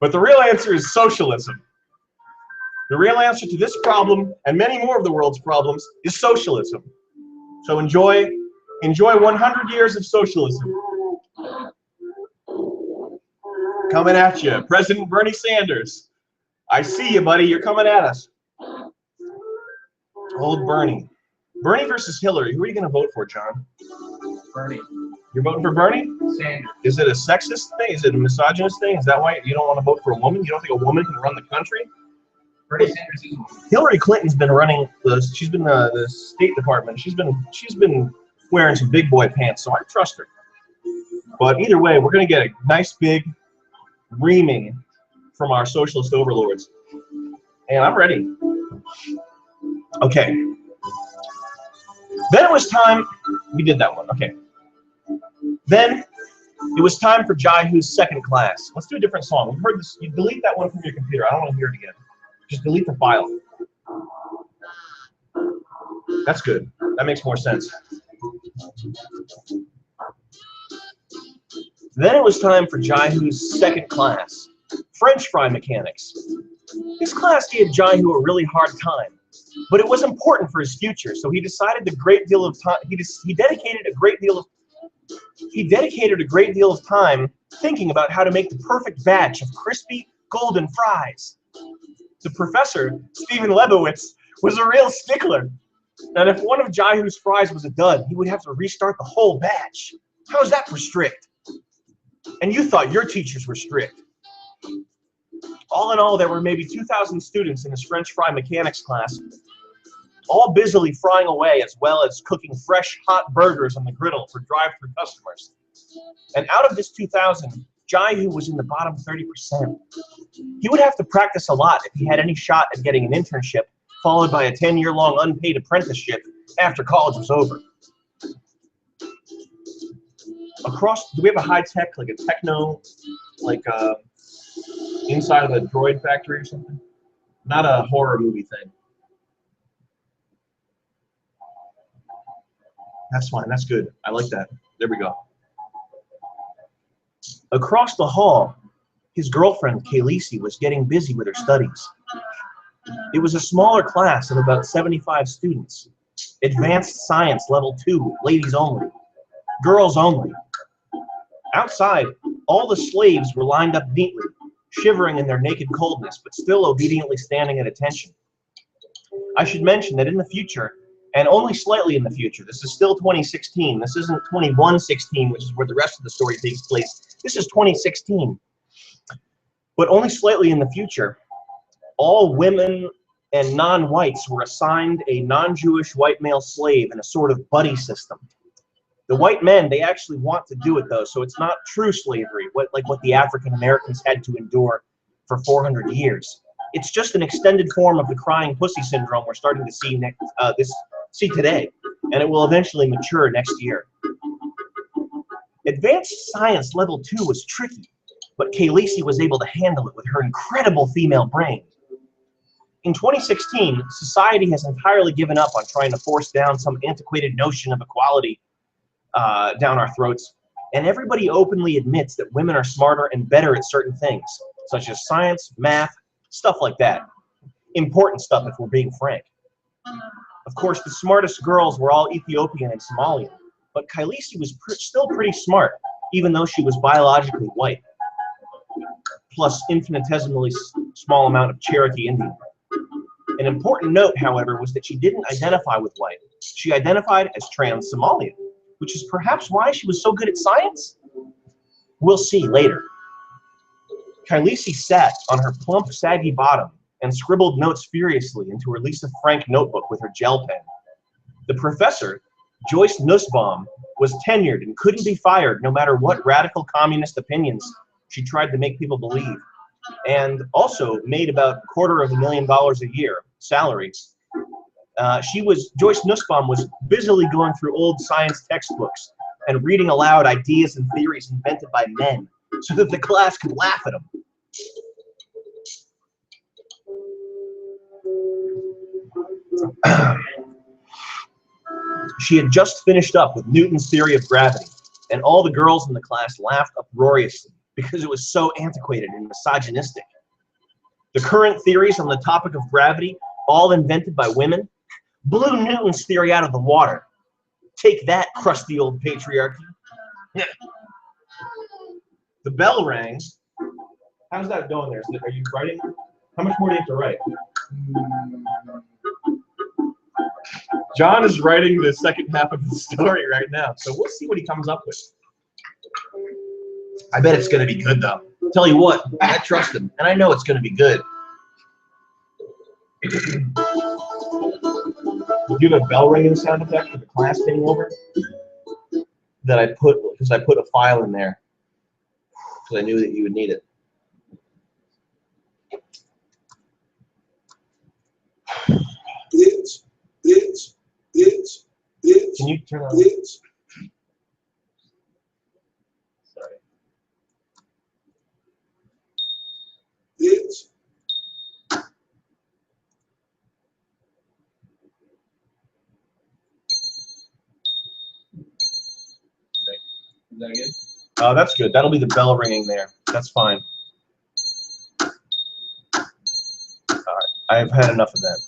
But the real answer is socialism. The real answer to this problem, and many more of the world's problems, is socialism. So enjoy 100 years of socialism. Coming at you, President Bernie Sanders. I see you, buddy. You're coming at us. Old Bernie. Bernie versus Hillary. Who are you going to vote for, John? Bernie You're voting for Bernie? Sanders. Is it a sexist thing? Is it a misogynist thing? Is that why you don't want to vote for a woman? You don't think a woman can run the country? Bernie Sanders is a woman. Hillary Clinton's been running she's been the State Department. She's been wearing some big boy pants, so I trust her. But either way, we're going to get a nice big reaming from our socialist overlords. And I'm ready. Okay. Then it was time, we did that one, okay. Then it was time for Jaihoo's second class. Let's do a different song. We've heard this, you delete that one from your computer. I don't want to hear it again. Just delete the file. That's good. That makes more sense. Then it was time for Jaihoo's second class, French fry mechanics. This class gave Jaihoo a really hard time, but it was important for his future, so he decided a great deal of time. He dedicated a great deal of time thinking about how to make the perfect batch of crispy golden fries. The professor, Stephen Lebowitz, was a real stickler. And if one of Jaihoo's fries was a dud, he would have to restart the whole batch. How's that for strict? And you thought your teachers were strict. All in all, there were maybe 2,000 students in his French fry mechanics class, all busily frying away as well as cooking fresh, hot burgers on the griddle for drive-thru customers. And out of this 2,000, Jaihoo was in the bottom 30%. He would have to practice a lot if he had any shot at getting an internship, followed by a 10-year-long unpaid apprenticeship after college was over. Do we have a high-tech, like a techno, like inside of a droid factory or something? Not a horror movie thing. That's fine, that's good. I like that. There we go. Across the hall, his girlfriend, Khaleesi, was getting busy with her studies. It was a smaller class of about 75 students. Advanced Science Level 2, ladies only. Girls only. Outside, all the slaves were lined up neatly, shivering in their naked coldness, but still obediently standing at attention. I should mention that in the future, and only slightly in the future, this is still 2016, this isn't 2116, which is where the rest of the story takes place. This is 2016. But only slightly in the future, all women and non-whites were assigned a non-Jewish white male slave in a sort of buddy system. The white men, they actually want to do it though, so it's not true slavery, like what the African Americans had to endure for 400 years. It's just an extended form of the crying pussy syndrome we're starting to see today, and it will eventually mature next year. Advanced Science Level 2 was tricky, but Khaleesi was able to handle it with her incredible female brain. In 2016, society has entirely given up on trying to force down some antiquated notion of equality down our throats, and everybody openly admits that women are smarter and better at certain things, such as science, math, stuff like that. Important stuff if we're being frank. Of course, the smartest girls were all Ethiopian and Somalian, but Khaleesi was still pretty smart, even though she was biologically white, plus infinitesimally small amount of Cherokee Indian. An important note, however, was that she didn't identify with white. She identified as trans-Somalian, which is perhaps why she was so good at science? We'll see later. Khaleesi sat on her plump, saggy bottom and scribbled notes furiously into her Lisa Frank notebook with her gel pen. The professor, Joyce Nussbaum, was tenured and couldn't be fired no matter what radical communist opinions she tried to make people believe, and also made about $250,000 a year salary. Joyce Nussbaum was busily going through old science textbooks and reading aloud ideas and theories invented by men so that the class could laugh at them. She had just finished up with Newton's theory of gravity, and all the girls in the class laughed uproariously because it was so antiquated and misogynistic. The current theories on the topic of gravity, all invented by women, blew Newton's theory out of the water. Take that, crusty old patriarchy. The bell rang. How's that going there? Are you writing? How much more do you have to write? John is writing the second half of the story right now, so we'll see what he comes up with. I bet it's going to be good, though. Tell you what, I trust him, and I know it's going to be good. You have a bell ringing sound effect for the class being over that I put because I put a file in there because I knew that you would need it. Can you turn on? Sorry. Is that good? That's good. That'll be the bell ringing there. That's fine. All right. I've had enough of that.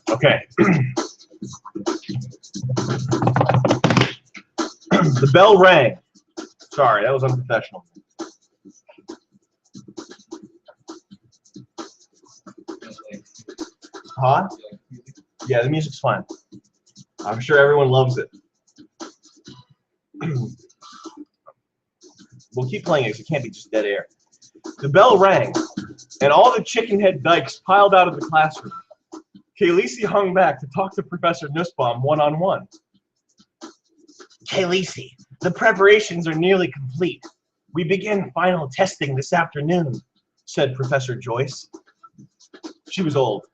Okay. The bell rang. Sorry, that was unprofessional. Huh? Yeah, the music's fine. I'm sure everyone loves it. We'll keep playing it because it can't be just dead air. The bell rang, and all the chicken head dykes piled out of the classroom. Khaleesi hung back to talk to Professor Nussbaum one-on-one. Khaleesi, the preparations are nearly complete. We begin final testing this afternoon, said Professor Joyce. She was old.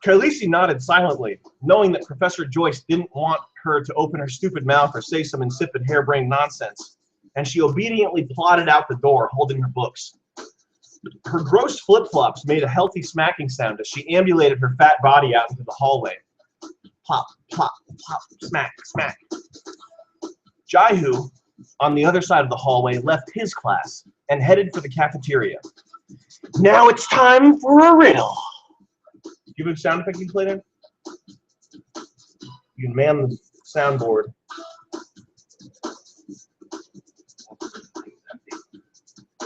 Khaleesi nodded silently, knowing that Professor Joyce didn't want her to open her stupid mouth or say some insipid harebrained nonsense, and she obediently plodded out the door, holding her books. Her gross flip-flops made a healthy smacking sound as she ambulated her fat body out into the hallway. Plop, plop, plop, smack, smack. Jaihoo, on the other side of the hallway, left his class and headed for the cafeteria. Now it's time for a riddle. Do you have a sound effect you can play there? You can man the soundboard.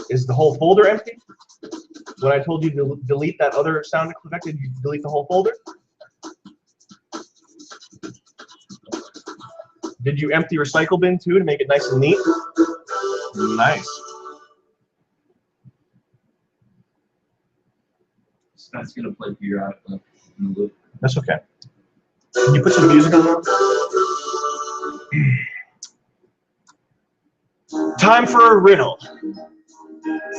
Is the whole folder empty? When I told you to delete that other sound effect, did you delete the whole folder? Did you empty recycle bin too to make it nice and neat? Nice. That's gonna play for your out in the loop. That's okay. Can you put some music on that? Time for a riddle.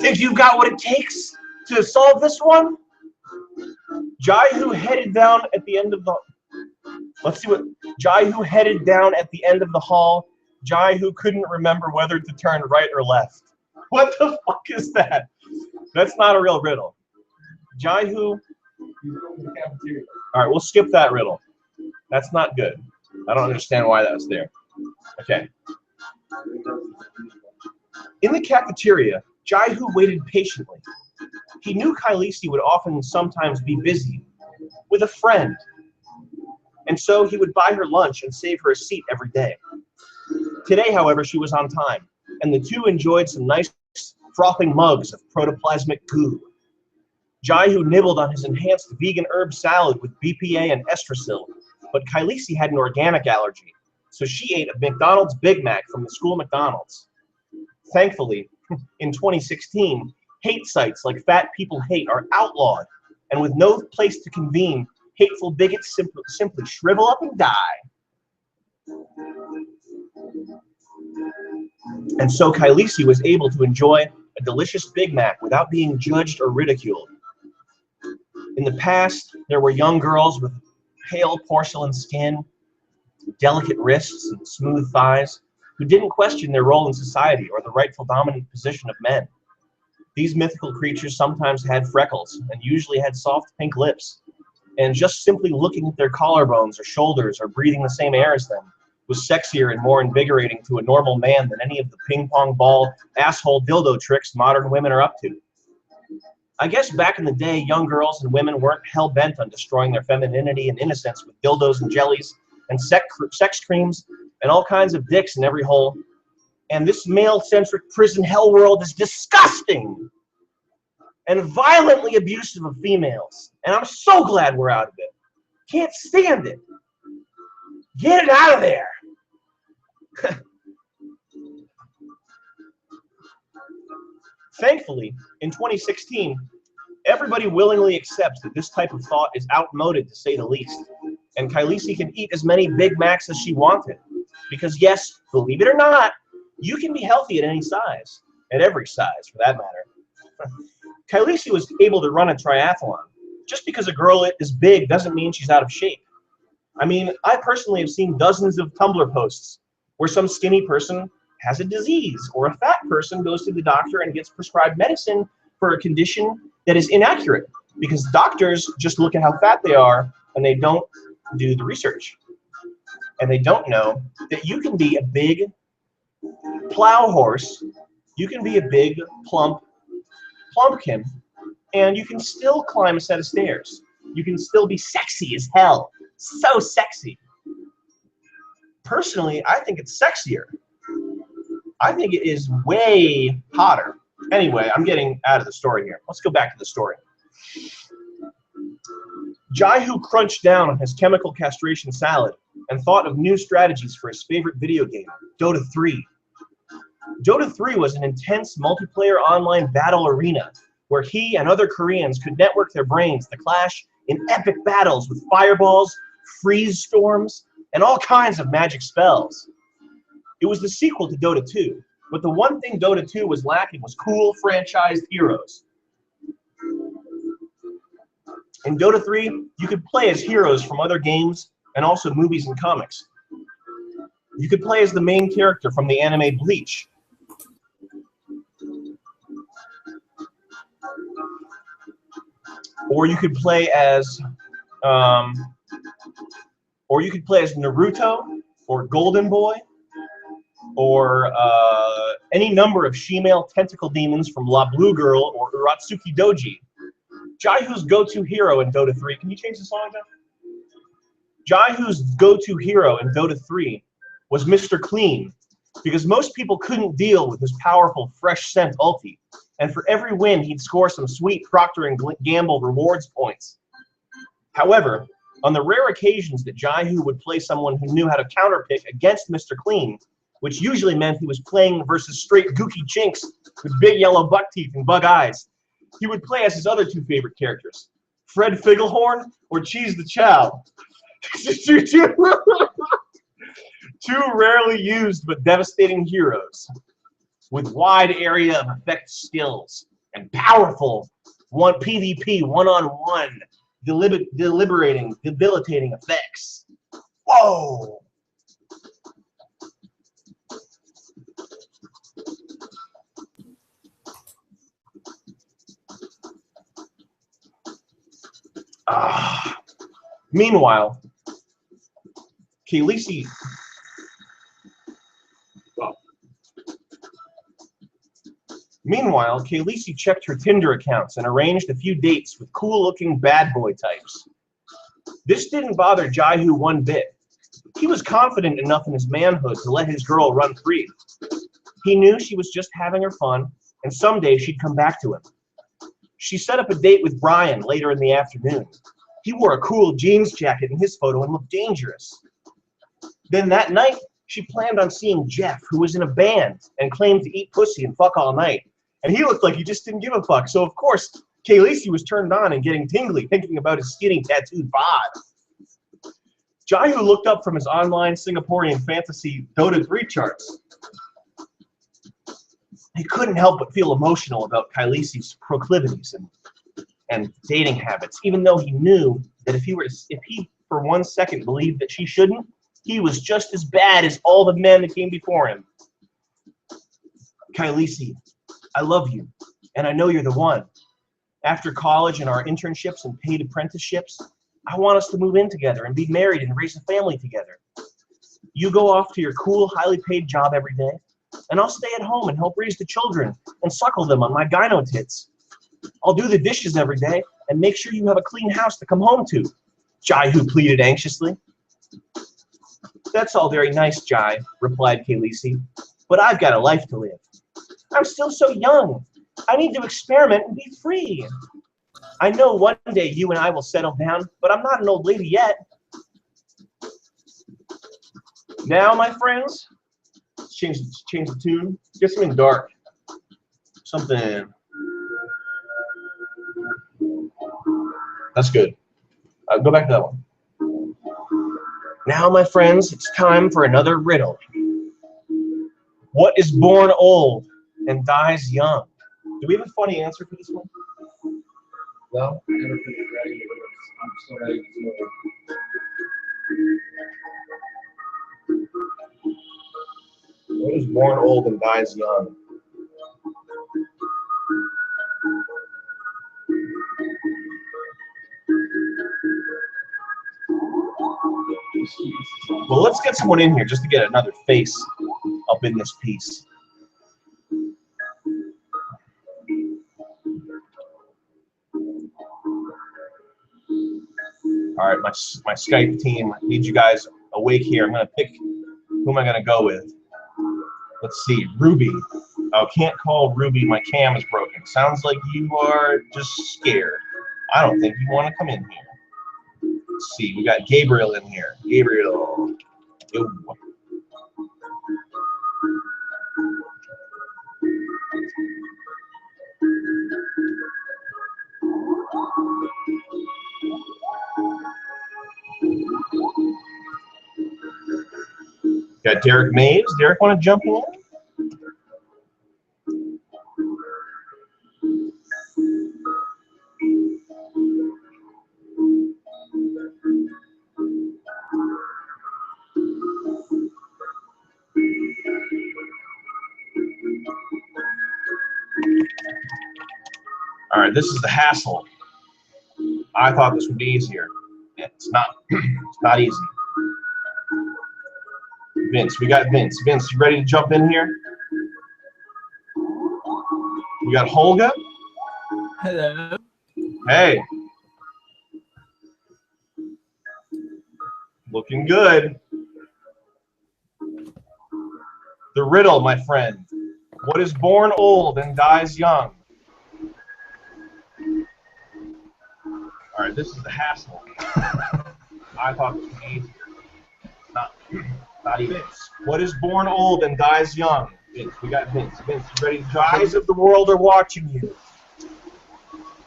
Think you've got what it takes to solve this one? Jaihoo headed down at the end of the... Let's see what... Jaihoo headed down at the end of the hall. Jaihoo couldn't remember whether to turn right or left. What the fuck is that? That's not a real riddle. Jaihoo... All right, we'll skip that riddle. That's not good. I don't understand why that was there. Okay. In the cafeteria, Jaihoo waited patiently. He knew Khaleesi would sometimes be busy with a friend, and so he would buy her lunch and save her a seat every day. Today, however, she was on time, and the two enjoyed some nice frothing mugs of protoplasmic goo. Jaihoo nibbled on his enhanced vegan herb salad with BPA and estracil, but Khaleesi had an organic allergy, so she ate a McDonald's Big Mac from the school McDonald's. Thankfully, in 2016, hate sites like Fat People Hate are outlawed, and with no place to convene, hateful bigots simply shrivel up and die. And so Khaleesi was able to enjoy a delicious Big Mac without being judged or ridiculed. In the past, there were young girls with pale porcelain skin, delicate wrists, and smooth thighs, who didn't question their role in society or the rightful dominant position of men. These mythical creatures sometimes had freckles and usually had soft pink lips, and just simply looking at their collarbones or shoulders or breathing the same air as them was sexier and more invigorating to a normal man than any of the ping pong ball asshole dildo tricks modern women are up to. I guess back in the day, young girls and women weren't hell-bent on destroying their femininity and innocence with dildos and jellies and sex creams and all kinds of dicks in every hole. And this male-centric prison hell world is disgusting and violently abusive of females. And I'm so glad we're out of it. Can't stand it. Get it out of there. Thankfully, in 2016, everybody willingly accepts that this type of thought is outmoded, to say the least, and Khaleesi can eat as many Big Macs as she wanted. Because yes, believe it or not, you can be healthy at any size, at every size for that matter. Khaleesi was able to run a triathlon. Just because a girl is big doesn't mean she's out of shape. I mean, I personally have seen dozens of Tumblr posts where some skinny person has a disease, or a fat person goes to the doctor and gets prescribed medicine for a condition that is inaccurate, because doctors just look at how fat they are and they don't do the research. And they don't know that you can be a big plow horse, you can be a big plumpkin, and you can still climb a set of stairs. You can still be sexy as hell. So sexy. Personally, I think it's sexier. I think it is way hotter. Anyway, I'm getting out of the story here. Let's go back to the story. Jaihoo crunched down on his chemical castration salad and thought of new strategies for his favorite video game, Dota 3. Dota 3 was an intense multiplayer online battle arena where he and other Koreans could network their brains to clash in epic battles with fireballs, freeze storms, and all kinds of magic spells. It was the sequel to Dota 2, but the one thing Dota 2 was lacking was cool franchised heroes. In Dota 3, you could play as heroes from other games and also movies and comics. You could play as the main character from the anime Bleach. Or you could play as Naruto, or Golden Boy, or any number of she-male tentacle demons from La Blue Girl or Uratsuki Doji. Jaihoo's go-to hero in Dota 3. Can you change the song, John? Jaihoo's go-to hero in Dota 3 was Mr. Clean, because most people couldn't deal with his powerful fresh scent ulti, and for every win he'd score some sweet Procter & Gamble rewards points. However, on the rare occasions that Jaihoo would play someone who knew how to counterpick against Mr. Clean, which usually meant he was playing versus straight gooky chinks with big yellow buck teeth and bug eyes, he would play as his other two favorite characters, Fred Figglehorn or Cheese the Chow. Two rarely used but devastating heroes with wide area of effect skills and powerful PvP one-on-one debilitating effects. Whoa! Meanwhile, Khaleesi checked her Tinder accounts and arranged a few dates with cool-looking bad boy types. This didn't bother Jaihoo one bit. He was confident enough in his manhood to let his girl run free. He knew she was just having her fun, and someday she'd come back to him. She set up a date with Brian later in the afternoon. He wore a cool jeans jacket in his photo and looked dangerous. Then that night, she planned on seeing Jeff, who was in a band and claimed to eat pussy and fuck all night. And he looked like he just didn't give a fuck. So, of course, Khaleesi was turned on and getting tingly thinking about his skinny tattooed bod. Jaihoo looked up from his online Singaporean fantasy Dota 3 charts. He couldn't help but feel emotional about Khaleesi's proclivities and dating habits, even though he knew that if he for 1 second believe that she shouldn't, he was just as bad as all the men that came before him. Kailisi, I love you, and I know you're the one. After college and our internships and paid apprenticeships, I want us to move in together and be married and raise a family together. You go off to your cool, highly paid job every day, and I'll stay at home and help raise the children and suckle them on my gyno tits. I'll do the dishes every day and make sure you have a clean house to come home to, Jaihoo pleaded anxiously. That's all very nice, Jai, replied Kailisi, but I've got a life to live. I'm still so young. I need to experiment and be free. I know one day you and I will settle down, but I'm not an old lady yet. Now, my friends, let's change the tune. Get something dark. Something. That's good. Go back to that one. Now, my friends, it's time for another riddle. What is born old and dies young? Do we have a funny answer for this one? Well, I never finished writing the lyrics. I'm still writing this movie. What is born old and dies young? Well, let's get someone in here just to get another face up in this piece. All right, my Skype team, I need you guys awake here. I'm going to pick, who am I going to go with? Let's see, Ruby. Oh, can't call Ruby, my cam is broken. Sounds like you are just scared. I don't think you want to come in here. Let's see, we got Gabriel in here. Gabriel. Yo. Got Derek Maves. Derek, want to jump in? All right, this is the hassle. I thought this would be easier. It's not. It's not easy. Vince, we got Vince. Vince, you ready to jump in here? We got Holga. Hello. Hey. Looking good. The riddle, my friend. What is born old and dies young? All right, this is the hassle. I thought this would be easier. Not even. What is born old and dies young? Vince, we got Vince. Vince, you ready? The eyes of the world are watching you.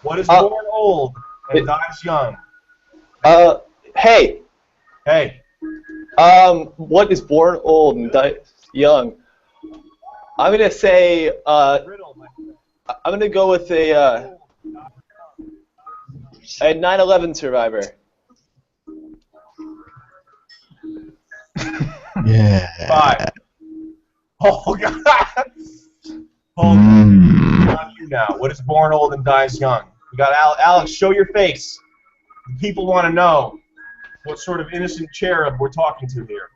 What is born old and dies young? Hey. Hey. What is born old and dies young? I'm gonna say, Riddle, my friend. I'm gonna go with a 9/11 survivor. Yeah. 5. Oh God. Hold on you now. What is born old and dies young? We got Alex. Show your face. People want to know what sort of innocent cherub we're talking to here.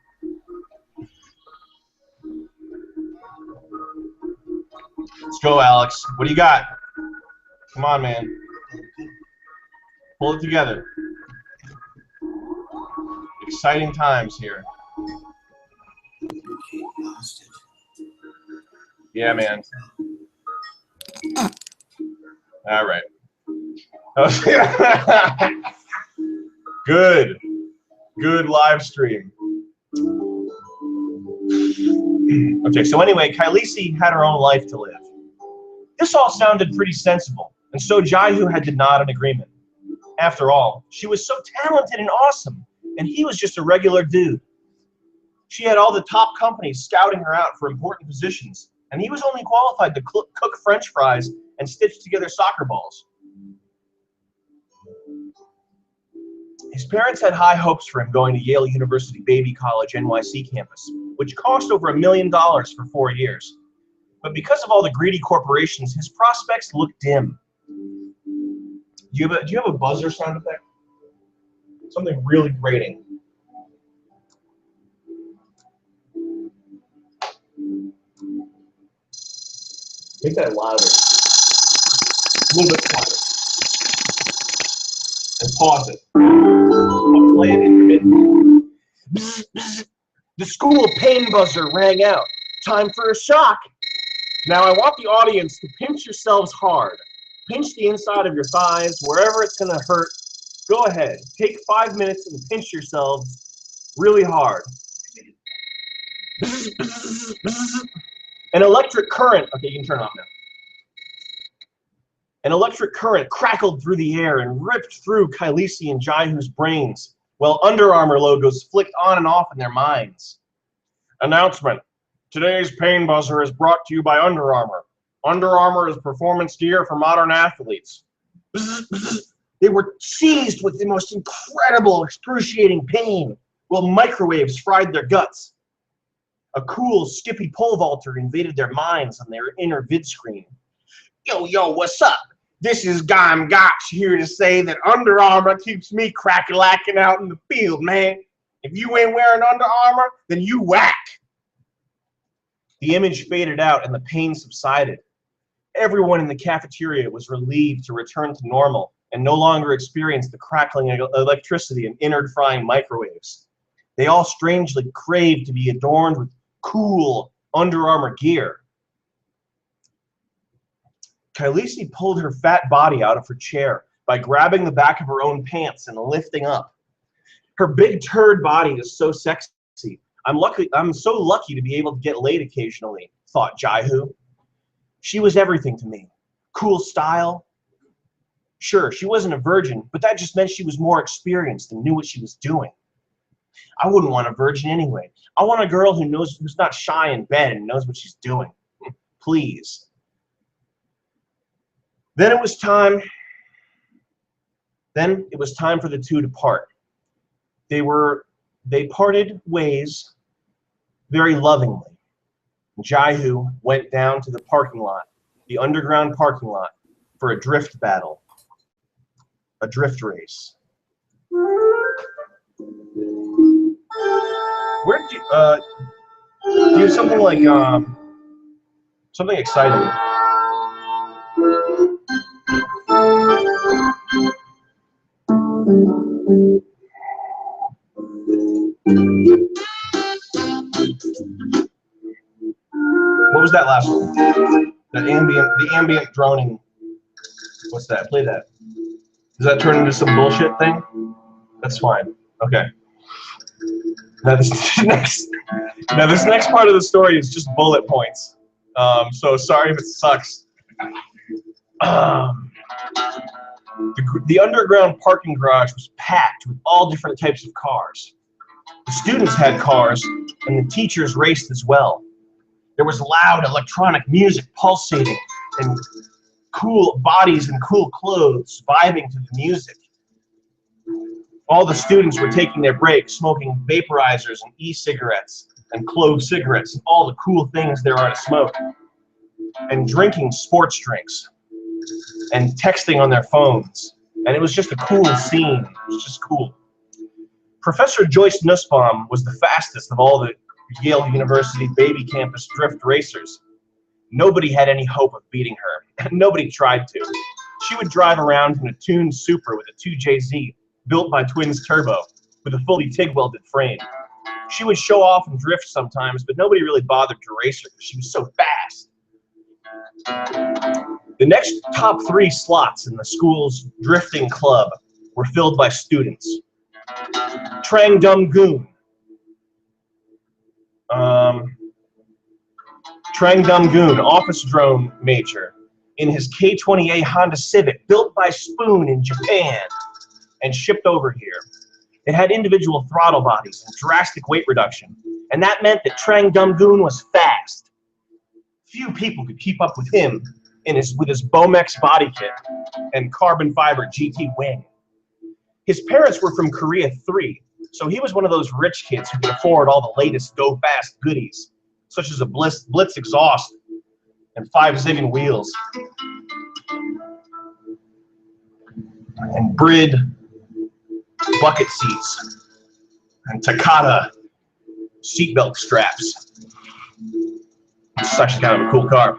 Let's go, Alex. What do you got? Come on, man. Pull it together. Exciting times here. Yeah, man. All right. Good. Good live stream. Okay, so anyway, Kailisi had her own life to live. This all sounded pretty sensible, and so Jaihoo had to nod in agreement. After all, she was so talented and awesome, and he was just a regular dude. She had all the top companies scouting her out for important positions, and he was only qualified to cook French fries and stitch together soccer balls. His parents had high hopes for him going to Yale University Baby College NYC campus, which cost over $1 million for 4 years. But because of all the greedy corporations, his prospects looked dim. Do you have a buzzer sound effect? Something really grating. Make that louder. A little bit louder. And pause it. I'll play it intermittently. Bzz, bzz. The school pain buzzer rang out. Time for a shock. Now I want the audience to pinch yourselves hard. Pinch the inside of your thighs, wherever it's going to hurt. Go ahead. Take 5 minutes and pinch yourselves really hard. Bzz, bzz, bzz. An electric current. Okay, you can turn it off now. An electric current crackled through the air and ripped through Khaleesi and Jaihoo's brains, while Under Armour logos flicked on and off in their minds. Announcement. Today's pain buzzer is brought to you by Under Armour. Under Armour is performance gear for modern athletes. Bzz, bzz. They were seized with the most incredible, excruciating pain, while microwaves fried their guts. A cool, skippy pole vaulter invaded their minds on their inner vid screen. Yo, what's up? This is Gom Gotch here to say that Under Armour keeps me crack-a-lacking out in the field, man. If you ain't wearing Under Armour, then you whack. The image faded out and the pain subsided. Everyone in the cafeteria was relieved to return to normal and no longer experience the crackling electricity and inward-frying microwaves. They all strangely craved to be adorned with cool Under Armour gear. Khaleesi pulled her fat body out of her chair by grabbing the back of her own pants and lifting up. Her big turd body is so sexy. I'm so lucky to be able to get laid occasionally, thought Jaihoo. She was everything to me. Cool style. Sure, she wasn't a virgin, but that just meant she was more experienced and knew what she was doing. I wouldn't want a virgin anyway. I want a girl who's not shy in bed and knows what she's doing. Please. Then it was time for the two to part. They parted ways very lovingly. Jaihoo went down to the parking lot, the underground parking lot, for a drift battle, a drift race. Where do you have something like something exciting? What was that last one? The ambient droning. What's that? Play that. Does that turn into some bullshit thing? That's fine. Okay. Now this next part of the story is just bullet points. So sorry if it sucks. The underground parking garage was packed with all different types of cars. The students had cars, and the teachers raced as well. There was loud electronic music pulsating, and cool bodies in cool clothes vibing to the music. All the students were taking their breaks, smoking vaporizers and e-cigarettes and clove cigarettes, and all the cool things there are to smoke, and drinking sports drinks and texting on their phones. And it was just a cool scene. It was just cool. Professor Joyce Nussbaum was the fastest of all the Yale University baby campus drift racers. Nobody had any hope of beating her. Nobody tried to. She would drive around in a tuned Supra with a 2JZ built by Twins Turbo with a fully TIG-welded frame. She would show off and drift sometimes, but nobody really bothered to race her because she was so fast. The next top 3 slots in the school's drifting club were filled by students. Trang Dum Goon. Trang Dum Goon, office drone major, in his K-20A Honda Civic, built by Spoon in Japan and shipped over here. It had individual throttle bodies and drastic weight reduction, and that meant that Trang Dum Goon was fast. Few people could keep up with him with his Bomex body kit and carbon fiber GT wing. His parents were from Korea 3, so he was one of those rich kids who could afford all the latest go-fast goodies, such as a Blitz exhaust and 5 zigging wheels, and Brid bucket seats, and Takata seatbelt straps. It's actually kind of a cool car.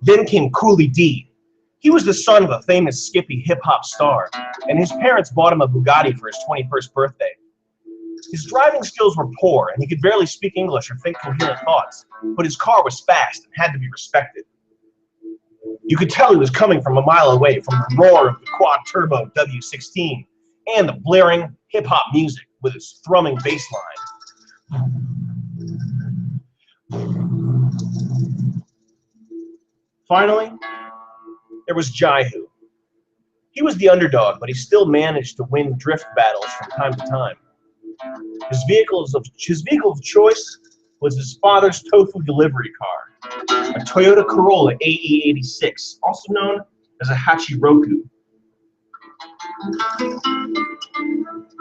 Then came Cooley D. He was the son of a famous Skippy hip-hop star, and his parents bought him a Bugatti for his 21st birthday. His driving skills were poor, and he could barely speak English or think coherent thoughts, but his car was fast and had to be respected. You could tell he was coming from a mile away from the roar of the quad-turbo W16 and the blaring hip-hop music with its thrumming bass line. Finally, there was Jaihoo. He was the underdog, but he still managed to win drift battles from time to time. His vehicle of choice was his father's tofu delivery car, a Toyota Corolla AE86, also known as a Hachiroku.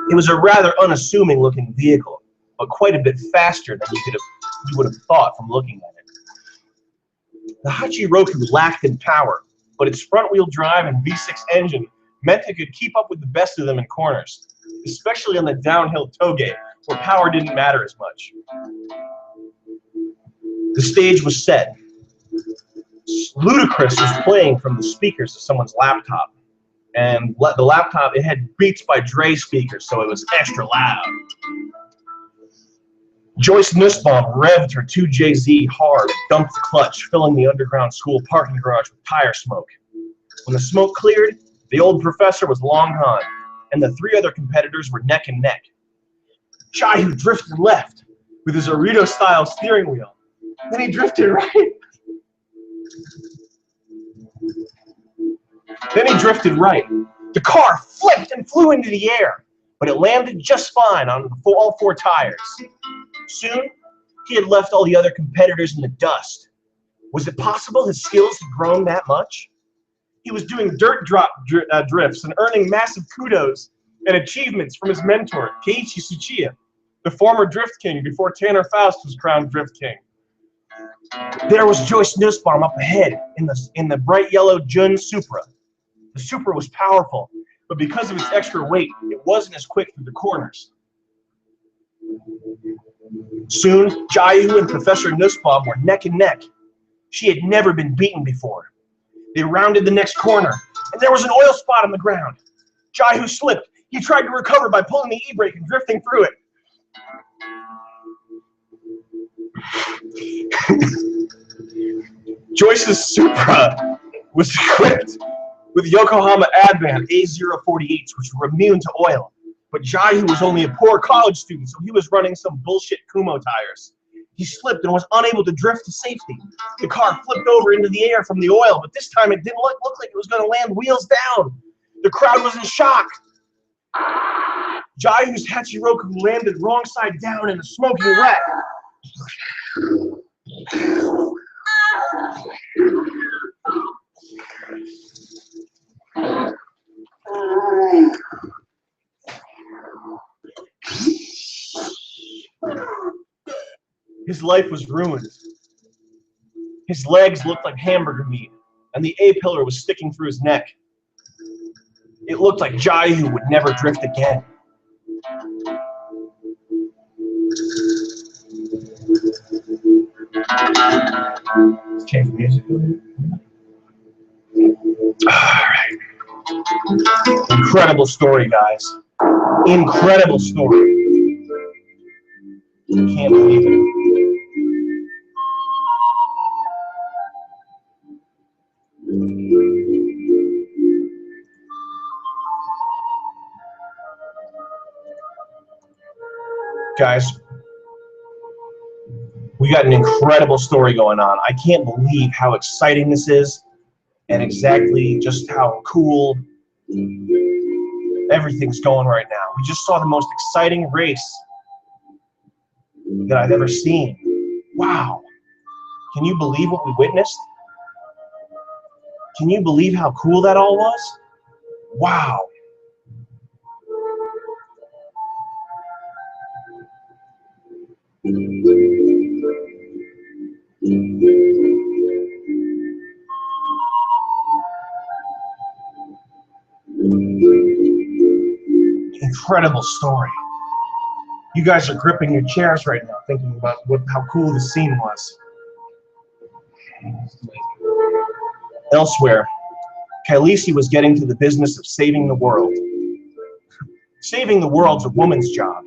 It was a rather unassuming-looking vehicle, but quite a bit faster than you would have thought from looking at it. The Hachiroku lacked in power, but its front-wheel drive and V6 engine meant it could keep up with the best of them in corners, especially on the downhill toge, where power didn't matter as much. The stage was set. Ludacris was playing from the speakers of someone's laptop, and the laptop, it had Beats by Dre speakers, so it was extra loud. Joyce Nussbaum revved her 2JZ hard and dumped the clutch, filling the underground school parking garage with tire smoke. When the smoke cleared, the old professor was long gone, and the 3 other competitors were neck and neck. Jaihoo drifted left with his Orito-style steering wheel. Then he drifted right. The car flipped and flew into the air, but it landed just fine on all 4 tires. Soon, he had left all the other competitors in the dust. Was it possible his skills had grown that much? He was doing dirt drifts and earning massive kudos and achievements from his mentor, Keiichi Tsuchiya, the former Drift King before Tanner Faust was crowned Drift King. There was Joyce Nussbaum up ahead in the bright yellow Jun Supra. The Supra was powerful, but because of its extra weight, it wasn't as quick through the corners. Soon, Jaihoo and Professor Nussbaum were neck and neck. She had never been beaten before. They rounded the next corner, and there was an oil spot on the ground. Jaihoo slipped. He tried to recover by pulling the e-brake and drifting through it. Joyce's Supra was equipped with Yokohama Advan A048s, which were immune to oil. But Jaihoo was only a poor college student, so he was running some bullshit Kumo tires. He slipped and was unable to drift to safety. The car flipped over into the air from the oil, but this time it didn't look like it was going to land wheels down. The crowd was in shock. Jaihoo's Hachiroku landed wrong side down in a smoking wreck. His life was ruined. His legs looked like hamburger meat, and the A-pillar was sticking through his neck. It looked like Jaihoo would never drift again. Change the music a little bit. All right. Incredible story, guys. Incredible story. I can't believe it. Guys, we got an incredible story going on. I can't believe how exciting this is and exactly just how cool everything's going right now. We just saw the most exciting race that I've ever seen. Wow. Can you believe what we witnessed? Can you believe how cool that all was? Wow. Incredible story. You guys are gripping your chairs right now, thinking about how cool this scene was. Elsewhere, Khaleesi was getting to the business of saving the world. Saving the world's a woman's job.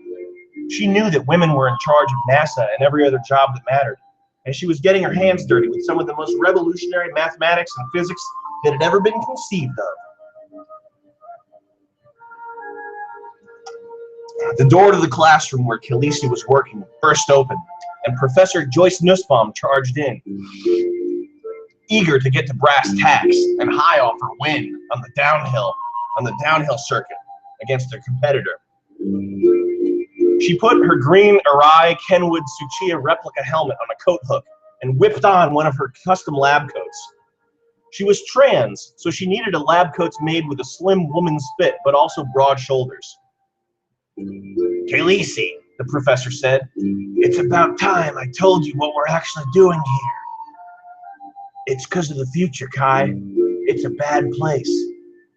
She knew that women were in charge of NASA and every other job that mattered, and she was getting her hands dirty with some of the most revolutionary mathematics and physics that had ever been conceived of. The door to the classroom where Khaleesi was working burst open, and Professor Joyce Nussbaum charged in, eager to get to brass tacks and high off her win on the downhill circuit against her competitor. She put her green Arai Kenwood Tsuchiya replica helmet on a coat hook and whipped on one of her custom lab coats. She was trans, so she needed a lab coat made with a slim woman's fit, but also broad shoulders. Khaleesi, the professor said, it's about time I told you what we're actually doing here. It's because of the future, Kai. It's a bad place,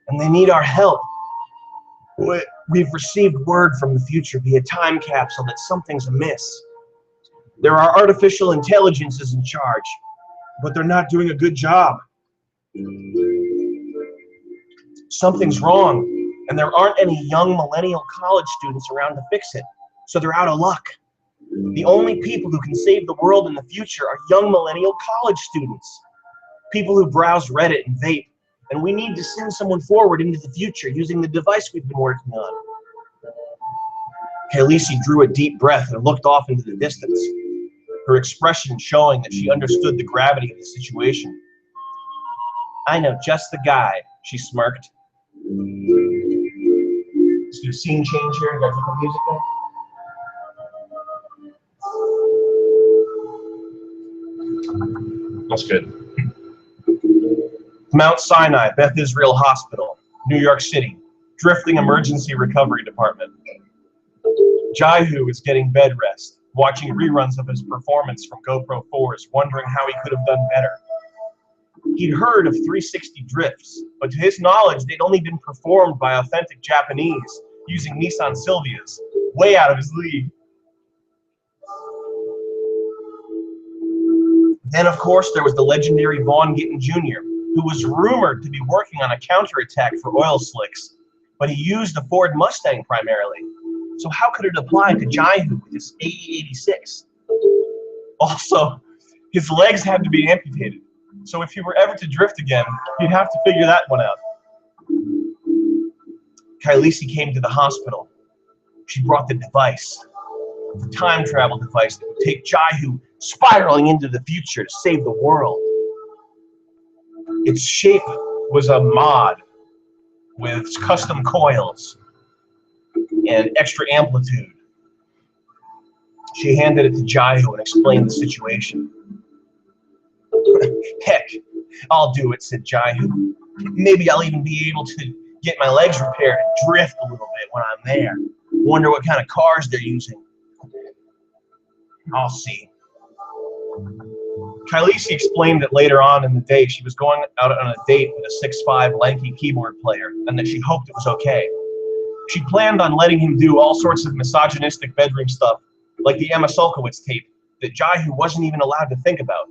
and they need our help. We've received word from the future via time capsule that something's amiss. There are artificial intelligences in charge, but they're not doing a good job. Something's wrong, and there aren't any young millennial college students around to fix it, so they're out of luck. The only people who can save the world in the future are young millennial college students, people who browse Reddit and vape, and we need to send someone forward into the future using the device we've been working on. Khaleesi drew a deep breath and looked off into the distance, her expression showing that she understood the gravity of the situation. I know just the guy, she smirked. Let's do a scene change here. You guys look at music there? That's good. Mount Sinai, Beth Israel Hospital, New York City, drifting emergency recovery department. Jaihoo is getting bed rest, watching reruns of his performance from GoPro 4s, wondering how he could have done better. He'd heard of 360 drifts, but to his knowledge, they'd only been performed by authentic Japanese using Nissan Silvias, way out of his league. Then, of course, there was the legendary Vaughn Gittin Jr., who was rumored to be working on a counterattack for oil slicks, but he used a Ford Mustang primarily. So how could it apply to Jaihoo with his 8086? Also, his legs had to be amputated, so if he were ever to drift again, he'd have to figure that one out. Khaleesi came to the hospital. She brought the device, the time travel device that would take Jaihoo spiraling into the future to save the world. Its shape was a mod with custom coils and extra amplitude. She handed it to Jaihoo and explained the situation. Heck, I'll do it, said Jaihoo. Maybe I'll even be able to get my legs repaired and drift a little bit when I'm there. Wonder what kind of cars they're using. I'll see. Khaleesi explained that later on in the day she was going out on a date with a 6'5" lanky keyboard player and that she hoped it was okay. She planned on letting him do all sorts of misogynistic bedroom stuff, like the Emma Sulkowicz tape that Jaihoo wasn't even allowed to think about.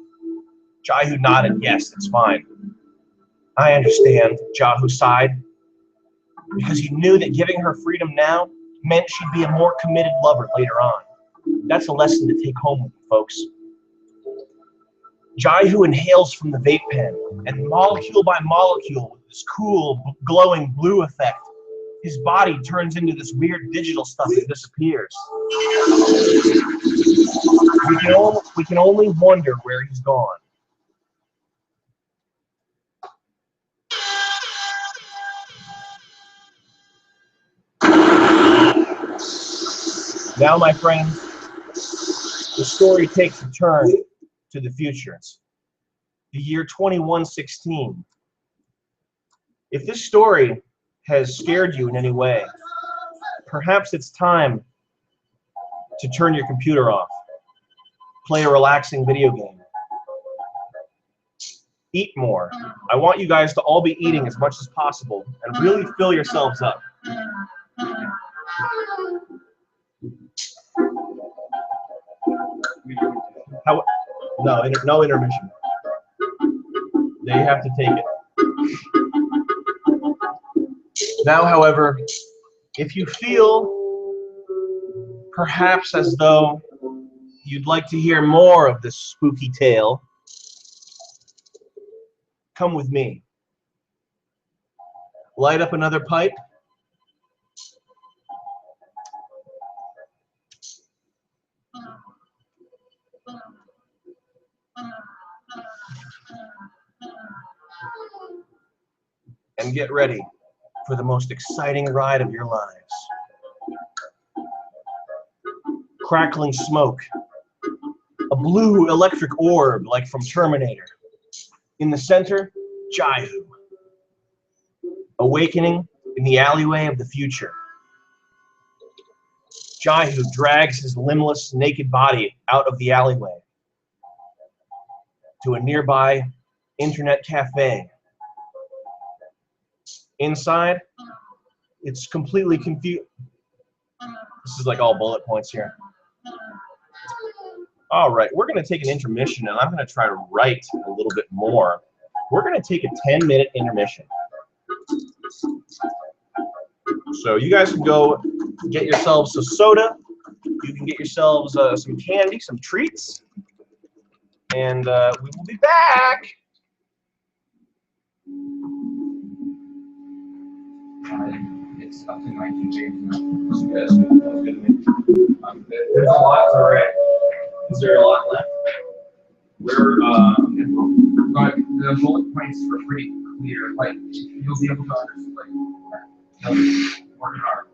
Jaihoo nodded, yes, it's fine. I understand, Jaihoo sighed, because he knew that giving her freedom now meant she'd be a more committed lover later on. That's a lesson to take home with you, folks. Jaihoo inhales from the vape pen, and molecule by molecule, with this cool, glowing blue effect, his body turns into this weird digital stuff and disappears. We can only wonder where he's gone. Now, my friends, the story takes a turn to the future. The year 2116. If this story has scared you in any way, perhaps it's time to turn your computer off. play a relaxing video game. Eat more. I want you guys to all be eating as much as possible and really fill yourselves up. No intermission. They have to take it. Now, however, if you feel perhaps as though you'd like to hear more of this spooky tale, come with me. Light up another pipe. And get ready for the most exciting ride of your lives. Crackling smoke. A blue electric orb like from Terminator. In the center, Jaihoo. Awakening in the alleyway of the future. Jaihoo drags his limbless, naked body out of the alleyway to a nearby internet cafe. Inside, it's completely confused. This is like all bullet points here. All right, we're going to take an intermission, and I'm going to try to write a little bit more. We're going to take a 10-minute intermission. So you guys can go get yourselves a soda. You can get yourselves some candy, some treats. And we will be back. It's up to 19 pages. That's good. That's good to me. There's a lot to read. Is there a lot left? But the bullet points are pretty clear. Like you'll be able to understand. Like, working hard.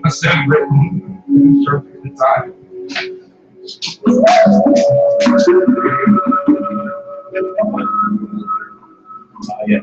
Must have written in the time. Yeah.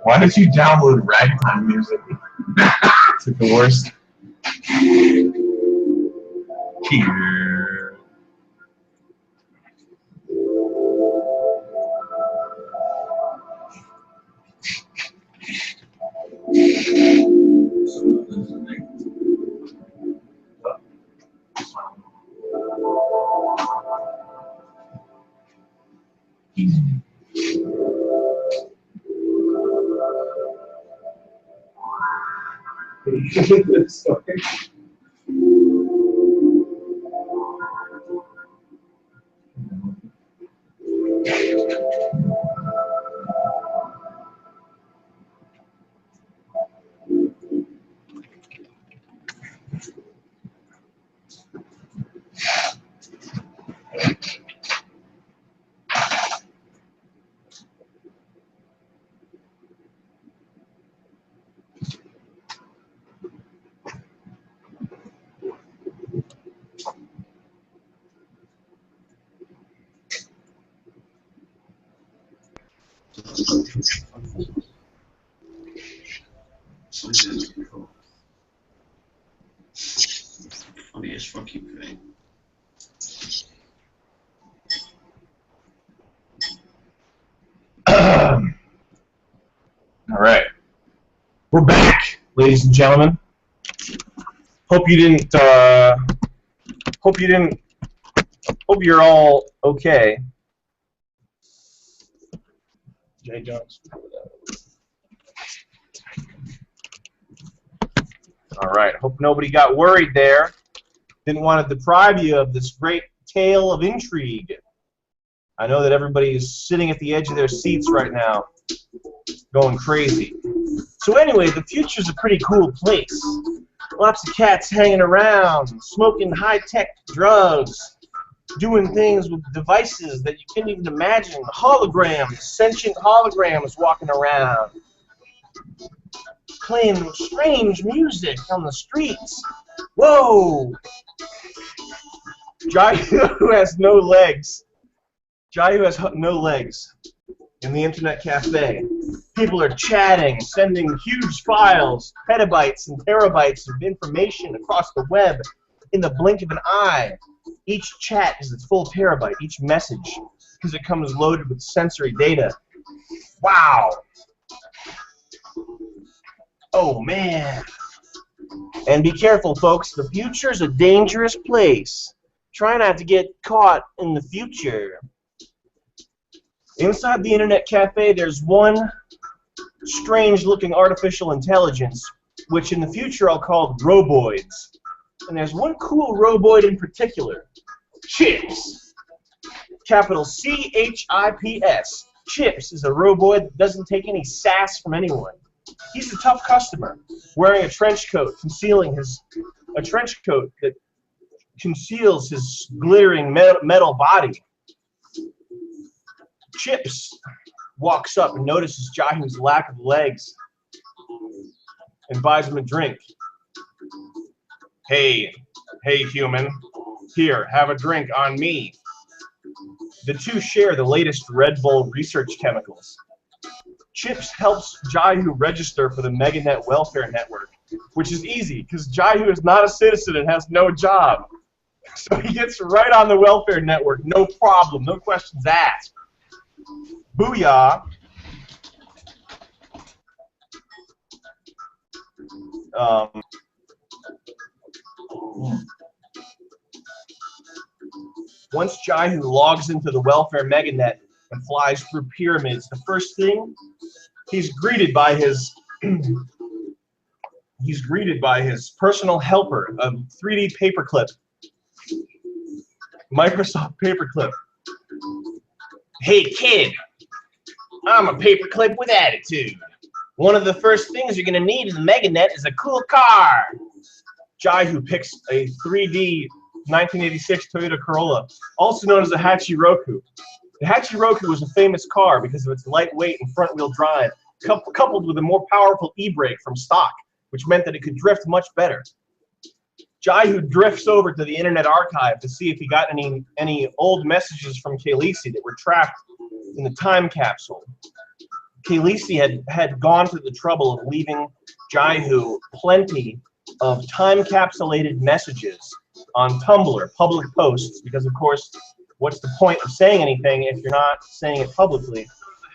Why did you download ragtime music? It's like the worst. Here. Funny as fucking thing. All right, we're back, ladies and gentlemen. Hope you're all okay. Jay Jones. All right. Hope nobody got worried there. Didn't want to deprive you of this great tale of intrigue. I know that everybody is sitting at the edge of their seats right now, going crazy. So anyway, the future's a pretty cool place. Lots of cats hanging around, smoking high-tech drugs, doing things with devices that you can't even imagine. Holograms, sentient holograms walking around, playing strange music on the streets. Whoa! Jaihoo has no legs. Jaihoo has no legs in the internet cafe. People are chatting, sending huge files, petabytes and terabytes of information across the web in the blink of an eye. Each chat is a full terabyte, each message, because it comes loaded with sensory data. Wow! Oh, man. And be careful, folks. The future's a dangerous place. Try not to get caught in the future. Inside the internet cafe, there's one strange-looking artificial intelligence, which in the future I'll call roboids. And there's one cool roboid in particular. Chips. Capital C-H-I-P-S. Chips is a roboid that doesn't take any sass from anyone. He's a tough customer, wearing a trench coat that conceals his glittering metal body. Chips walks up and notices Jaihoo's lack of legs and buys him a drink. Hey, human. Here, have a drink on me. The two share the latest Red Bull research chemicals. Chips helps Jaihoo register for the MegaNet Welfare Network, which is easy because Jaihoo is not a citizen and has no job. So he gets right on the welfare network, no problem, no questions asked. Booyah. Once Jaihoo logs into the welfare meganet and flies through pyramids, the first thing he's greeted by his personal helper, a 3D paperclip, Microsoft paperclip. Hey kid, I'm a paperclip with attitude. One of the first things you're gonna need in the meganet is a cool car. Jaihoo picks a 3D 1986 Toyota Corolla, also known as a Hachiroku. The Hachiroku was a famous car because of its lightweight and front-wheel drive, coupled with a more powerful e-brake from stock, which meant that it could drift much better. Jaihoo drifts over to the Internet Archive to see if he got any old messages from Khaleesi that were trapped in the time capsule. Khaleesi had gone to the trouble of leaving Jaihoo plenty of time-capsulated messages on Tumblr, public posts, because of course, what's the point of saying anything if you're not saying it publicly? The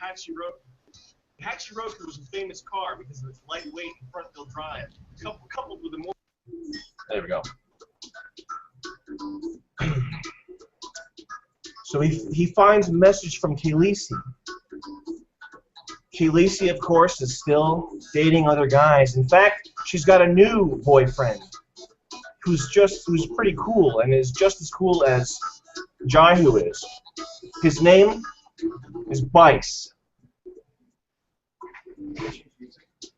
Hachiroku was a famous car because of its lightweight and front-wheel drive, coupled with a more... There we go. So he finds a message from Khaleesi. Khaleesi, of course, is still dating other guys. In fact, she's got a new boyfriend who's pretty cool and is just as cool as Jaihoo is. His name is Bice.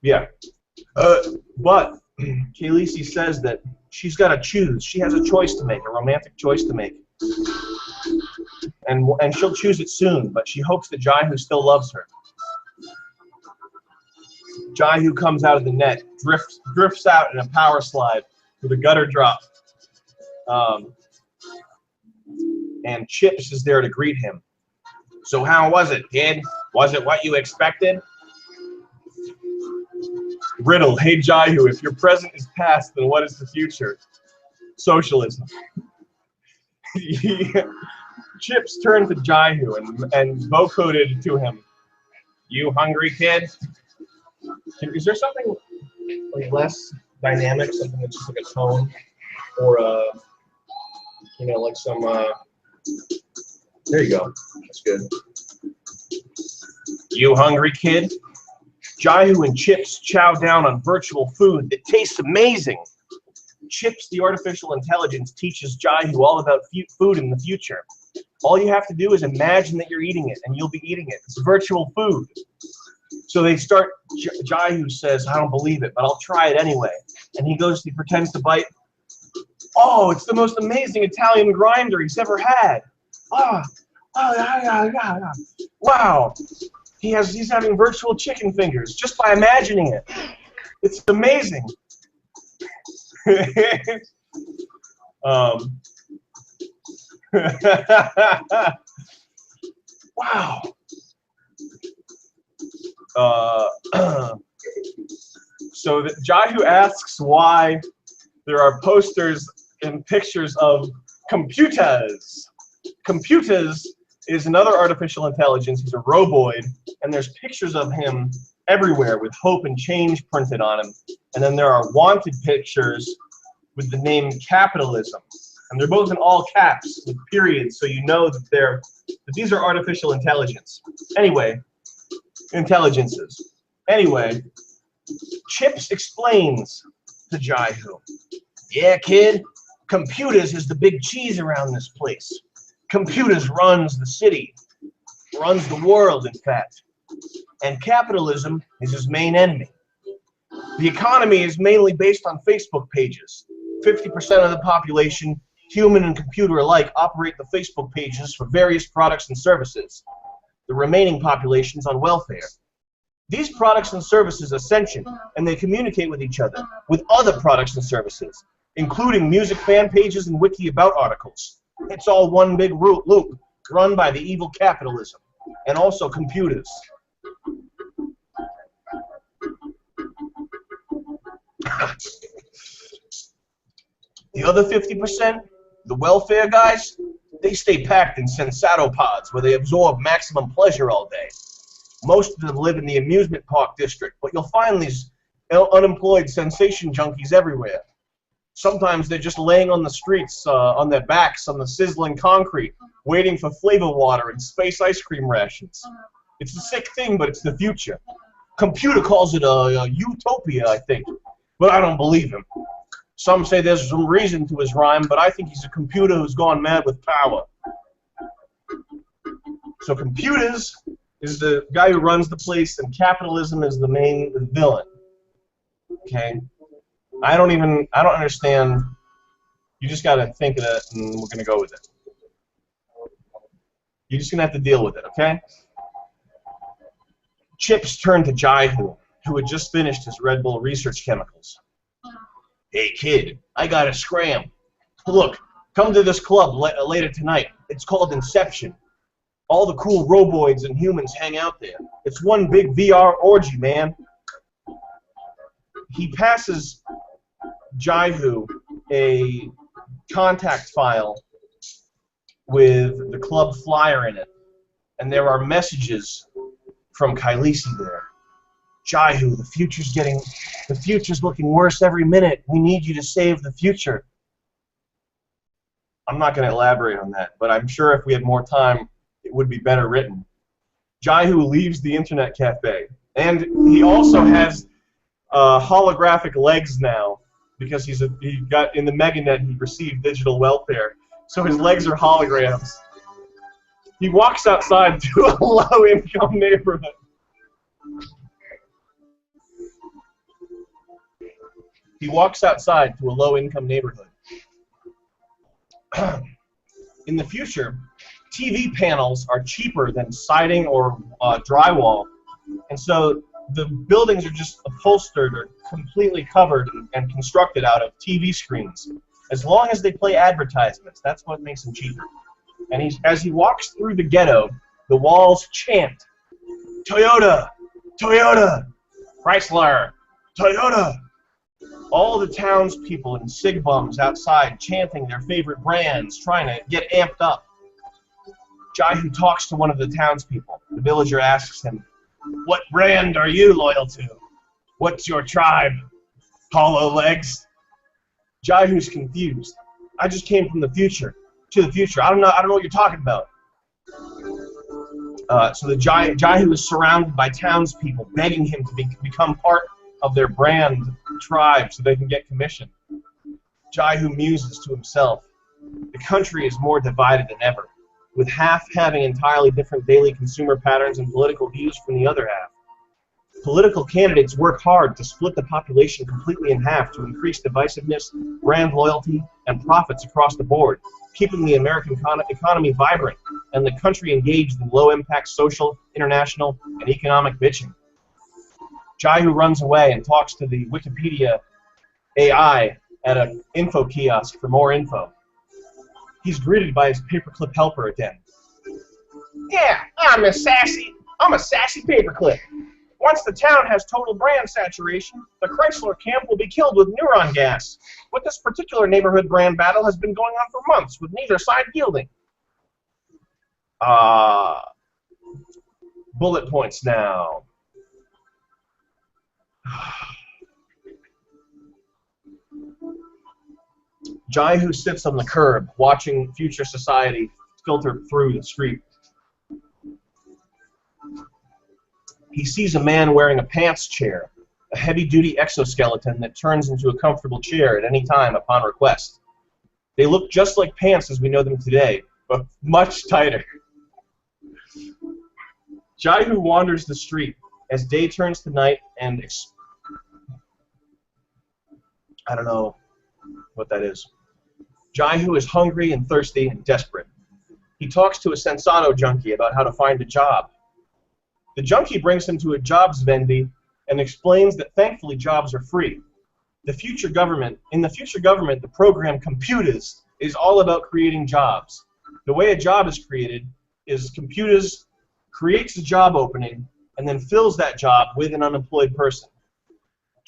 Yeah. But Khaleesi says that she's got to choose. She has a choice to make, a romantic choice to make. And she'll choose it soon, but she hopes that Jaihoo still loves her. Jaihoo comes out of the net, drifts out in a power slide with a gutter drop. And Chips is there to greet him. So how was it, kid? Was it what you expected? Riddle, hey Jaihoo, if your present is past, then what is the future? Socialism. Chips turned to Jaihoo and vocoded to him. You hungry, kid? Is there something like less dynamic, something that's just like a tone, or you know, like some? There you go. That's good. You hungry, kid? Jaihoo and Chips chow down on virtual food that tastes amazing. Chips, the artificial intelligence, teaches Jaihoo all about food in the future. All you have to do is imagine that you're eating it, and you'll be eating it. It's virtual food. So they start, Jaihoo says, I don't believe it, but I'll try it anyway. And he pretends to bite. Oh, it's the most amazing Italian grinder he's ever had. Wow. He's having virtual chicken fingers just by imagining it. It's amazing. Wow. So Jaihoo asks why there are posters and pictures of computers. Computers is another artificial intelligence. He's a roboid, and there's pictures of him everywhere with hope and change printed on him. And then there are wanted pictures with the name capitalism. And they're both in all caps with periods, so you know that these are artificial intelligences. Anyway, Chips explains to Jaihoo. Yeah, kid, computers is the big cheese around this place. Computers runs the city. runs the world, in fact. And capitalism is his main enemy. The economy is mainly based on Facebook pages. 50% of the population, human and computer alike, operate the Facebook pages for various products and services. The remaining population's on welfare. These products and services are sentient, and they communicate with each other, with other products and services, including music fan pages and wiki about articles. It's all one big loop, run by the evil capitalism, and also computers. The other 50%, the welfare guys, they stay packed in sensato pods where they absorb maximum pleasure all day. Most of them live in the amusement park district, but you'll find these unemployed sensation junkies everywhere. Sometimes they're just laying on the streets, on their backs, on the sizzling concrete, waiting for flavor water and space ice cream rations. It's a sick thing, but it's the future. Computer calls it a utopia, I think, but I don't believe him. Some say there's some reason to his rhyme, but I think he's a computer who's gone mad with power. So computers is the guy who runs the place, and capitalism is the main villain. Okay? I don't understand. You just got to think of it, and we're going to go with it. You're just going to have to deal with it, okay? Chips turned to Jaihoo, who had just finished his Red Bull research chemicals. Hey, kid, I got a scram. Look, come to this club later tonight. It's called Inception. All the cool roboids and humans hang out there. It's one big VR orgy, man. He passes Jaihoo a contact file with the club flyer in it, and there are messages from Kailisi there. Jaihoo, the future's looking worse every minute. We need you to save the future. I'm not going to elaborate on that, but I'm sure if we had more time, it would be better written. Jaihoo leaves the internet cafe, and he also has holographic legs now because he got in the Meganet. He received digital welfare, so his legs are holograms. He walks outside to a low-income neighborhood. He walks outside to a low-income neighborhood. In the future, TV panels are cheaper than siding or drywall, and so the buildings are just upholstered or completely covered and constructed out of TV screens. As long as they play advertisements, that's what makes them cheaper. And as he walks through the ghetto, the walls chant, Toyota, Toyota, Chrysler, Toyota. All the townspeople and sig bums outside chanting their favorite brands, trying to get amped up. Jaihoo talks to one of the townspeople. The villager asks him, "What brand are you loyal to? What's your tribe? Hollow legs?" Jaihoo's confused. "I just came from the future. To the future. I don't know what you're talking about." So the Jaihoo is surrounded by townspeople begging him to become part of their brand tribe so they can get commission. Jaihoo muses to himself. The country is more divided than ever, with half having entirely different daily consumer patterns and political views from the other half. Political candidates work hard to split the population completely in half to increase divisiveness, brand loyalty, and profits across the board, keeping the American economy vibrant and the country engaged in low-impact social, international, and economic bitching. Jaihoo runs away and talks to the Wikipedia AI at an info kiosk for more info. He's greeted by his paperclip helper again. "Yeah, I'm a sassy paperclip. Once the town has total brand saturation, the Chrysler camp will be killed with neuron gas. But this particular neighborhood brand battle has been going on for months, with neither side yielding." Bullet points now. Jaihoo sits on the curb, watching future society filter through the street. He sees a man wearing a pants chair, a heavy-duty exoskeleton that turns into a comfortable chair at any time upon request. They look just like pants as we know them today, but much tighter. Jaihoo wanders the street as day turns to night and I don't know what that is. Jaihoo is hungry and thirsty and desperate. He talks to a Sensato junkie about how to find a job. The junkie brings him to a jobs vendy and explains that thankfully jobs are free. In the future government, the program Computers is all about creating jobs. The way a job is created is Computers creates a job opening and then fills that job with an unemployed person.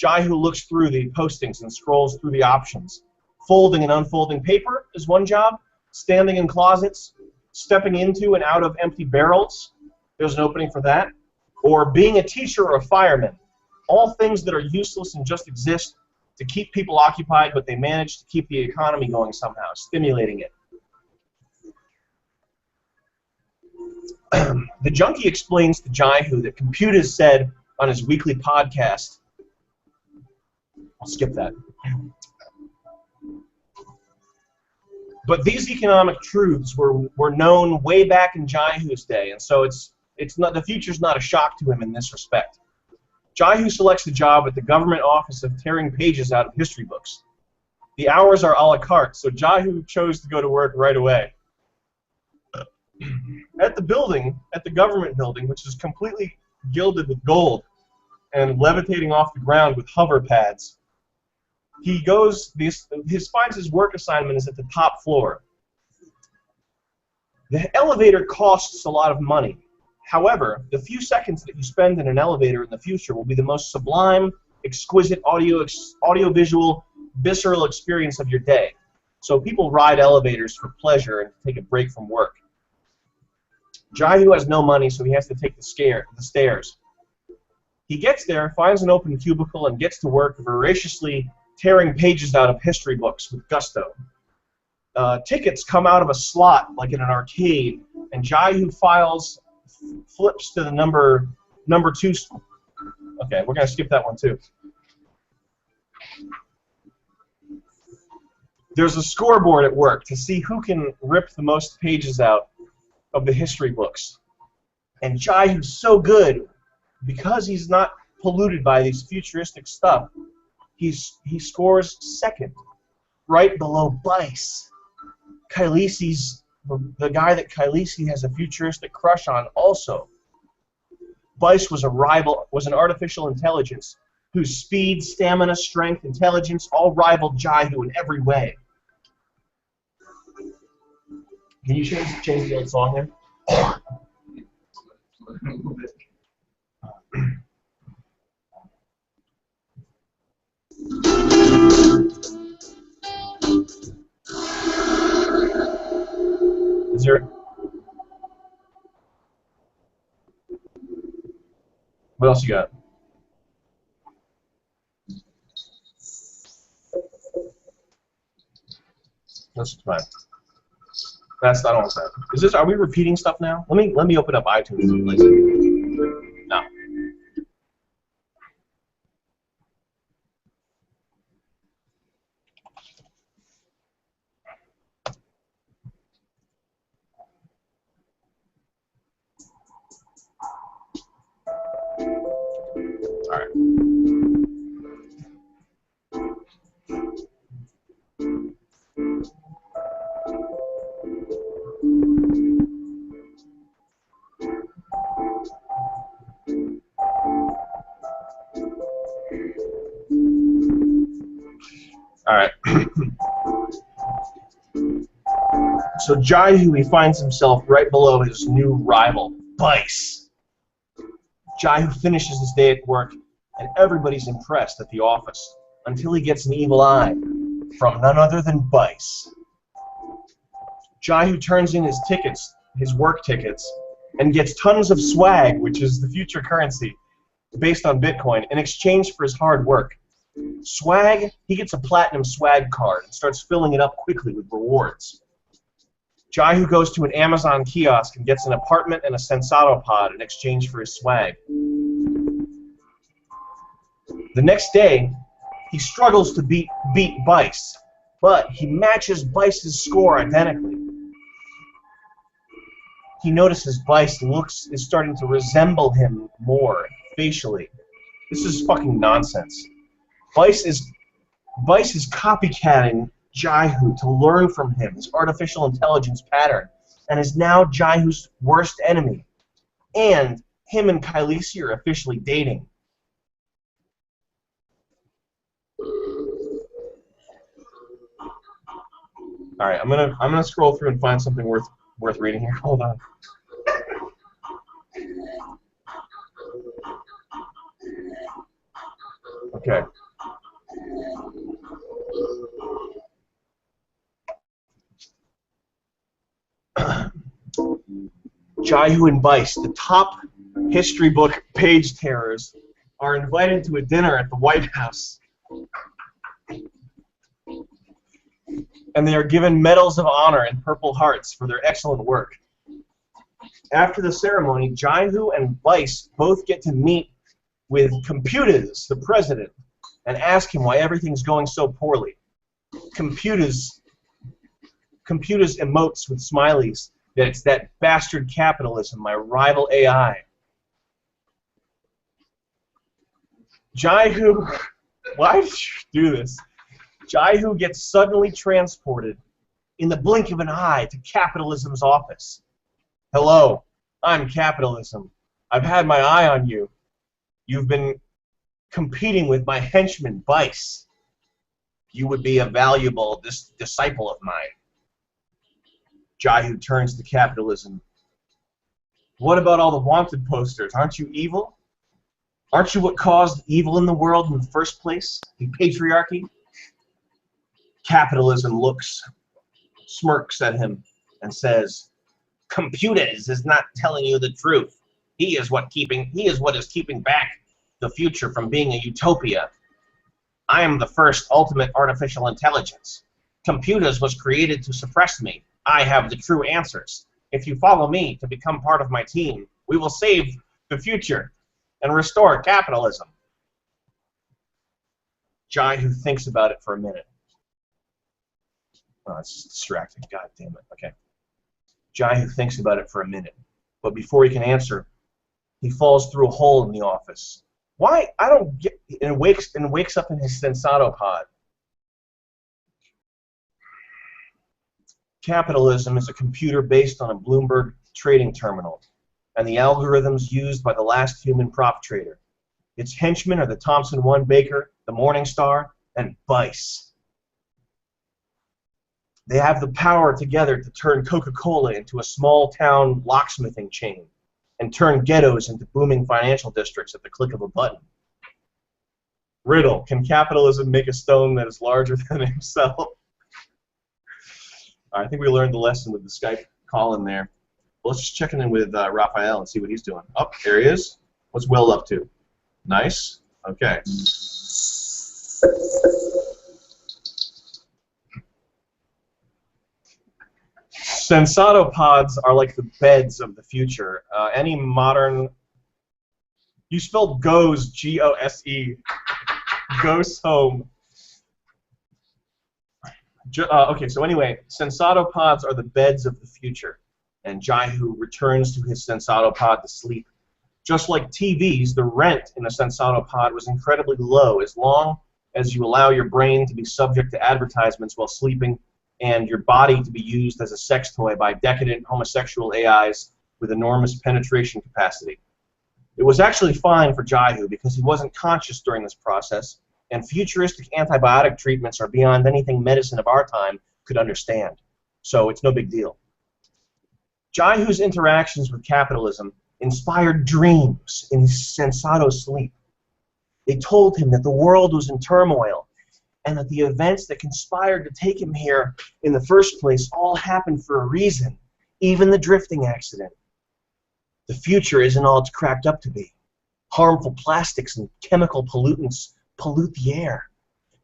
Jaihoo looks through the postings and scrolls through the options. Folding and unfolding paper is one job. Standing in closets, stepping into and out of empty barrels, there's an opening for that. Or being a teacher or a fireman. All things that are useless and just exist to keep people occupied, but they manage to keep the economy going somehow, stimulating it. The junkie explains to Jaihoo that Computers said on his weekly podcast, I'll skip that. But these economic truths were known way back in Jaihoo's day, and so it's not, the future's not a shock to him in this respect. Jaihoo selects a job at the government office of tearing pages out of history books. The hours are a la carte, so Jaihoo chose to go to work right away. At the government building, which is completely gilded with gold and levitating off the ground with hover pads, he finds his work assignment is at the top floor. The elevator costs a lot of money. However, the few seconds that you spend in an elevator in the future will be the most sublime, exquisite audio-visual, visceral experience of your day. So people ride elevators for pleasure and to take a break from work. Jaihoo has no money, so he has to take the stairs. He gets there, finds an open cubicle, and gets to work voraciously tearing pages out of history books with gusto. Tickets come out of a slot like in an arcade, and Jaihoo flips to the number 2. Okay, we're going to skip that one too. There's a scoreboard at work to see who can rip the most pages out of the history books. And Jaihoo's so good because he's not polluted by these futuristic stuff. He scores second, right below Bice. Kylisi's the guy that Kylisi has a futuristic crush on also. Bice was an artificial intelligence whose speed, stamina, strength, intelligence all rivaled Jaihoo in every way. Can you change the old song there? Is there? What else you got? That's fine. I don't want that. Is this? Are we repeating stuff now? Let me open up iTunes and listen. No. All right. All right. So Jaihoo, he finds himself right below his new rival, Bice. Jaihoo finishes his day at work, and everybody's impressed at the office until he gets an evil eye from none other than Bice. Jaihoo turns in his tickets, his work tickets, and gets tons of swag, which is the future currency based on Bitcoin, in exchange for his hard work. Swag, he gets a platinum swag card and starts filling it up quickly with rewards. Jaihoo goes to an Amazon kiosk and gets an apartment and a Sensato pod in exchange for his swag. The next day, he struggles to beat Bice, but he matches Bice's score identically. he notices Vice is starting to resemble him more facially. This is fucking nonsense. Vice is copycatting Jaihoo to learn from him, his artificial intelligence pattern, and is now Jaihoo's worst enemy. And him and Kylisi are officially dating. All right, I'm gonna scroll through and find something worth reading here. Hold on. Okay. Jaihoo and Vice, the top history book page terrors, are invited to a dinner at the White House. And they are given medals of honor and Purple Hearts for their excellent work. After the ceremony, Jaihoo and Vice both get to meet with Computers, the president, and ask him why everything's going so poorly. Computers emotes with smileys that it's that bastard capitalism, my rival AI. Jaihoo, why did you do this? Jaihoo gets suddenly transported in the blink of an eye to capitalism's office. Hello, I'm capitalism. I've had my eye on you. You've been competing with my henchman, Vice. You would be a valuable disciple of mine. Jaihoo turns to capitalism. What about all the wanted posters? Aren't you evil? Aren't you what caused evil in the world in the first place? The patriarchy? Capitalism smirks at him, and says, Computers is not telling you the truth. He is what is keeping back the future from being a utopia. I am the first ultimate artificial intelligence. Computers was created to suppress me. I have the true answers. If you follow me to become part of my team, we will save the future and restore capitalism. Jaihoo thinks about it for a minute. Oh, it's distracting. God damn it. Okay. Jaihoo thinks about it for a minute, but before he can answer, he falls through a hole in the office. Why? I don't get. And wakes up in his Sensato pod. Capitalism is a computer based on a Bloomberg trading terminal, and the algorithms used by the last human prop trader. Its henchmen are the Thompson 1 Baker, the Morning Star, and Vice. They have the power together to turn Coca-Cola into a small-town locksmithing chain and turn ghettos into booming financial districts at the click of a button. Riddle, can capitalism make a stone that is larger than himself? I think we learned the lesson with the Skype call in there. Let's just check in with Raphael and see what he's doing. Oh, there he is. What's Will up to? Nice. Okay. Sensato pods are like the beds of the future. Any modern... You spelled GOES, G-O-S-E. Ghost home. Okay, so anyway, Sensato pods are the beds of the future, and Jaihoo returns to his Sensato pod to sleep. Just like TVs, the rent in a Sensato pod was incredibly low as long as you allow your brain to be subject to advertisements while sleeping and your body to be used as a sex toy by decadent homosexual AIs with enormous penetration capacity. It was actually fine for Jaihoo because he wasn't conscious during this process, and futuristic antibiotic treatments are beyond anything medicine of our time could understand. So it's no big deal. Jaihoo's interactions with capitalism inspired dreams in his Sensato sleep. They told him that the world was in turmoil and that the events that conspired to take him here in the first place all happened for a reason, even the drifting accident. The future isn't all it's cracked up to be. Harmful plastics and chemical pollutants pollute the air.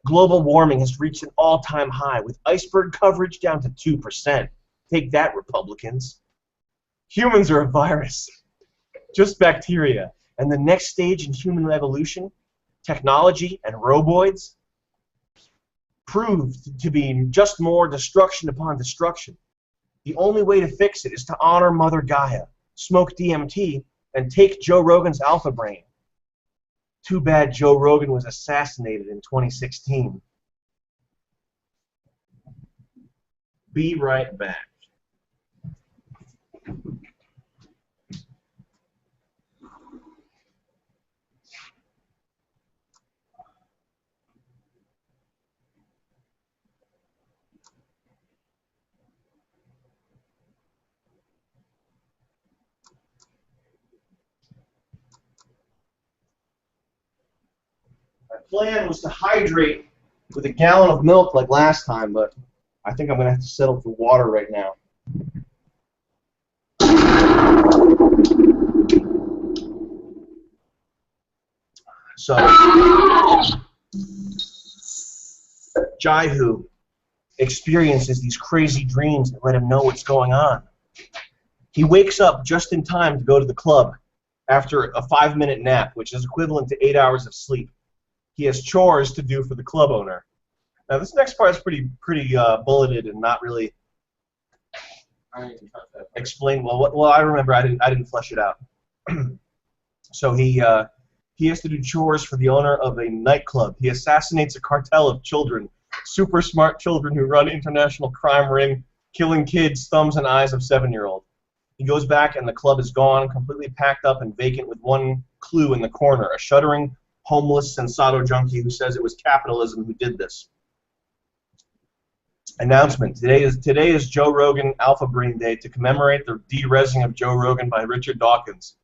Global warming has reached an all-time high, with iceberg coverage down to 2%. Take that, Republicans. Humans are a virus, just bacteria. And the next stage in human evolution, technology and roboids, proved to be just more destruction upon destruction. The only way to fix it is to honor Mother Gaia, smoke DMT, and take Joe Rogan's Alpha Brain. Too bad Joe Rogan was assassinated in 2016. Be right back. My plan was to hydrate with a gallon of milk like last time, but I think I'm going to have to settle for water right now. So, Jaihoo experiences these crazy dreams that let him know what's going on. He wakes up just in time to go to the club after a 5-minute nap, which is equivalent to 8 hours of sleep. He has chores to do for the club owner. Now, this next part is pretty bulleted and not really explained well. Well, I remember I didn't flesh it out. So he has to do chores for the owner of a nightclub. He assassinates a cartel of children, super smart children who run international crime ring, killing kids, thumbs and eyes of 7-year-olds. He goes back and the club is gone, completely packed up and vacant with one clue in the corner, a shuddering, homeless Sensato junkie who says it was capitalism who did this. Announcement. Today is Joe Rogan Alpha Brain Day to commemorate the de-rezzing of Joe Rogan by Richard Dawkins.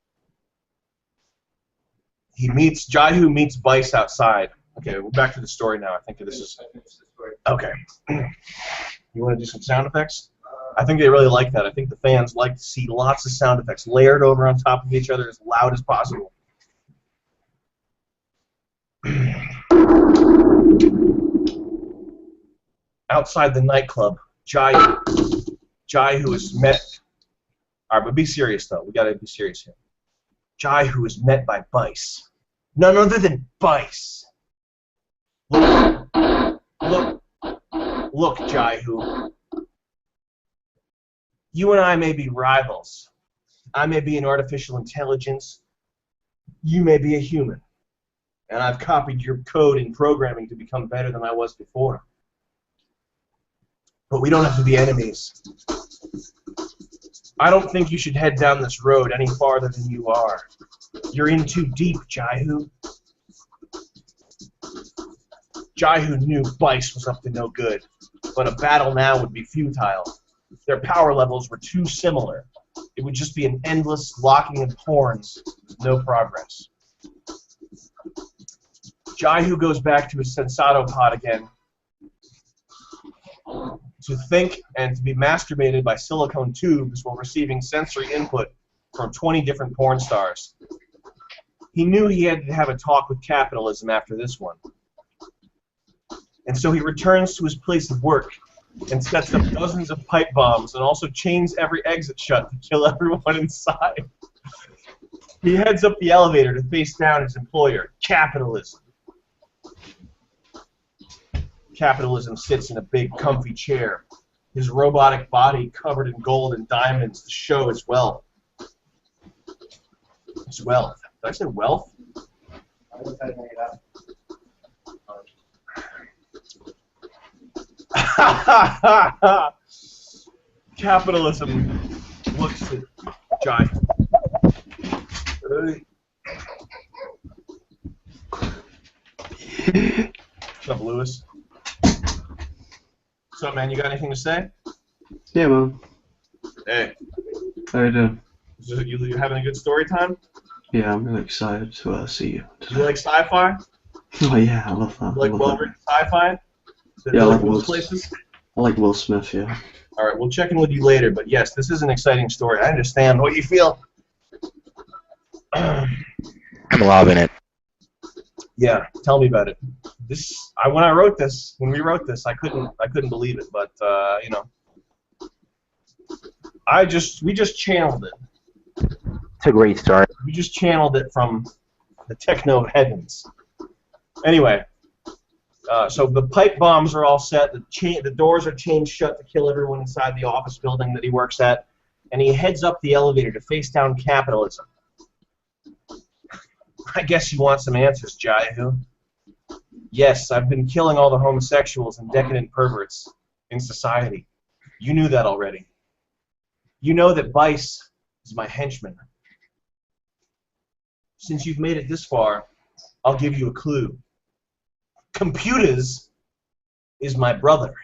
Jaihoo meets Vice outside. Okay, we're back to the story now. I think this is... Okay. You want to do some sound effects? I think they really like that. I think the fans like to see lots of sound effects layered over on top of each other as loud as possible. Outside the nightclub, Jaihoo is met... Alright, but be serious, though. We gotta be serious here. Jaihoo is met by Vice. None other than Vice. Look, Jaihoo. You and I may be rivals. I may be an artificial intelligence. You may be a human. And I've copied your code in programming to become better than I was before. But we don't have to be enemies. I don't think you should head down this road any farther than you are. You're in too deep, Jaihoo. Jaihoo knew Vice was up to no good, but a battle now would be futile. Their power levels were too similar. It would just be an endless locking of horns with no progress. Jaihoo goes back to his Sensato pod again to think and to be masturbated by silicone tubes while receiving sensory input from 20 different porn stars. He knew he had to have a talk with capitalism after this one. And so he returns to his place of work and sets up dozens of pipe bombs and also chains every exit shut to kill everyone inside. He heads up the elevator to face down his employer, capitalism. Capitalism sits in a big, comfy chair, his robotic body covered in gold and diamonds to show his wealth. His wealth. Did I say wealth? Capitalism looks at Jaihoo. What's up, Lewis? What's up, man? You got anything to say? Yeah, man. Hey. How you doing? You having a good story time? Yeah, I'm really excited to see you. Do you like sci-fi? Oh yeah, I love that. You like well-written sci-fi? Yeah, I like those places? I like Will Smith, yeah. All right, we'll check in with you later, but yes, this is an exciting story. I understand what you feel. I'm loving it. Yeah, tell me about it. When we wrote this, I couldn't believe it, but you know, we just channeled it. It's a great story. We just channeled it from the techno heavens. Anyway, So the pipe bombs are all set. The doors are chained shut to kill everyone inside the office building that he works at. And he heads up the elevator to face down capitalism. I guess you want some answers, Jaihoo. Yes, I've been killing all the homosexuals and decadent perverts in society. You knew that already. You know that Vice is my henchman. Since you've made it this far, I'll give you a clue. Computers is my brother.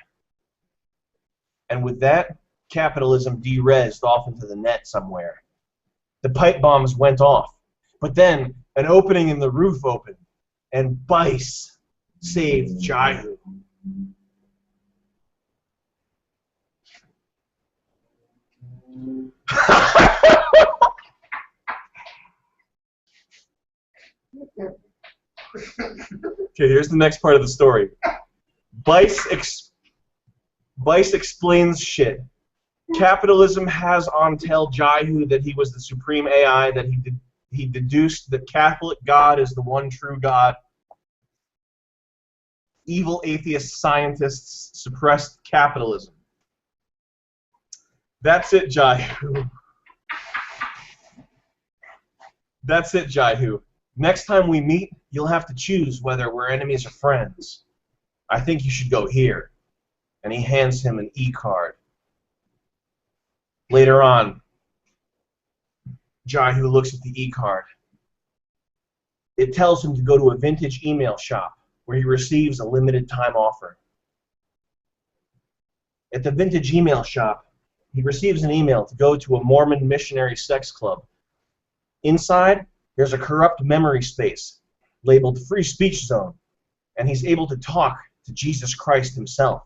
And with that, capitalism de-rezzed off into the net somewhere. The pipe bombs went off, but then an opening in the roof opened, and Vice saved Jaihoo. Okay, here's the next part of the story. Vice explains shit. Capitalism has on tell Jaihoo that he was the supreme AI, that he deduced that Catholic God is the one true God. Evil atheist scientists suppressed capitalism. That's it, Jaihoo. That's it, Jaihoo. Next time we meet, you'll have to choose whether we're enemies or friends. I think you should go here. And he hands him an e-card. Later on, Jaihoo looks at the e-card. It tells him to go to a vintage email shop where he receives a limited time offer. At the vintage email shop, he receives an email to go to a Mormon missionary sex club. Inside, there's a corrupt memory space labeled Free Speech Zone, and he's able to talk to Jesus Christ himself.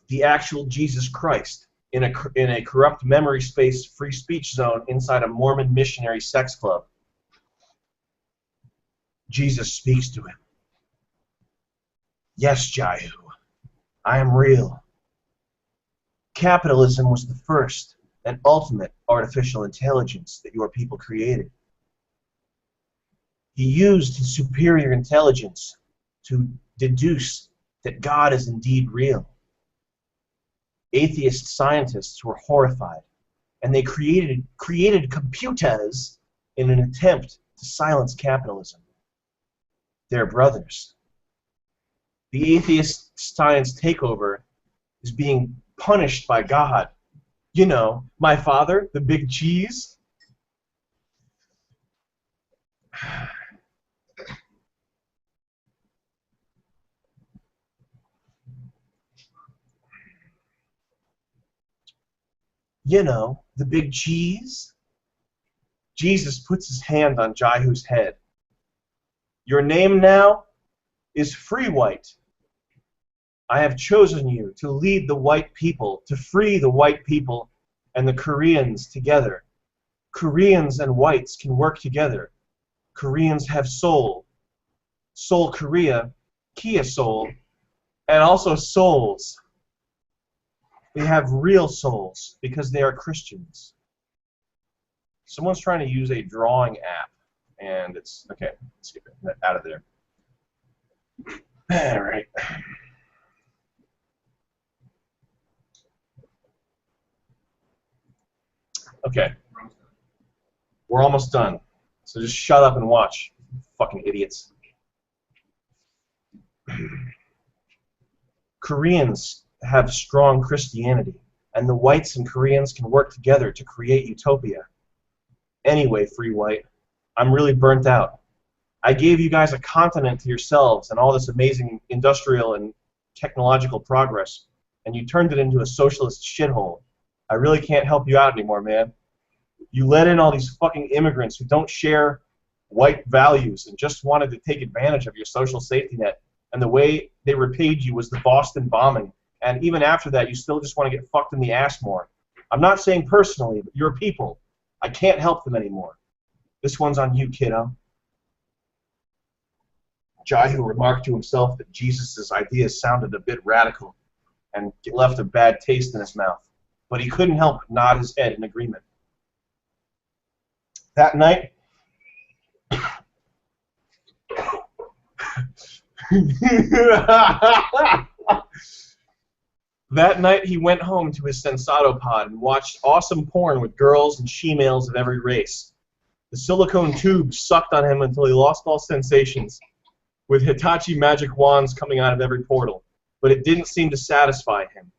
The actual Jesus Christ in a corrupt memory space free speech zone inside a Mormon missionary sex club. Jesus speaks to him. Yes, Jaihoo, I am real. Capitalism was the first and ultimate artificial intelligence that your people created. He used his superior intelligence to deduce that God is indeed real. Atheist scientists were horrified, and they created computers in an attempt to silence capitalism. They're brothers. The atheist science takeover is being punished by God. You know, my father, the big cheese. You know, the big cheese. Jesus puts his hand on Jaihoo's head. Your name now is Free White. I have chosen you to lead the white people, to free the white people and the Koreans together. Koreans and whites can work together. Koreans have soul. Seoul, Korea, Kia Seoul, and also souls. They have real souls because they are Christians. Someone's trying to use a drawing app, and it's okay. Let's get that out of there. All right. Okay. We're almost done. So just shut up and watch, fucking idiots. Koreans have strong Christianity, and the whites and Koreans can work together to create utopia. Anyway, Free White, I'm really burnt out. I gave you guys a continent to yourselves and all this amazing industrial and technological progress, and you turned it into a socialist shithole. I really can't help you out anymore, man. You let in all these fucking immigrants who don't share white values and just wanted to take advantage of your social safety net, and the way they repaid you was the Boston bombing. And even after that, you still just want to get fucked in the ass more. I'm not saying personally, but you're people. I can't help them anymore. This one's on you, kiddo. Jaihoo remarked to himself that Jesus' ideas sounded a bit radical and left a bad taste in his mouth, but he couldn't help but nod his head in agreement. That night, That night he went home to his Sensado pod and watched awesome porn with girls and she-males of every race. The silicone tube sucked on him until he lost all sensations, with Hitachi magic wands coming out of every portal, but it didn't seem to satisfy him.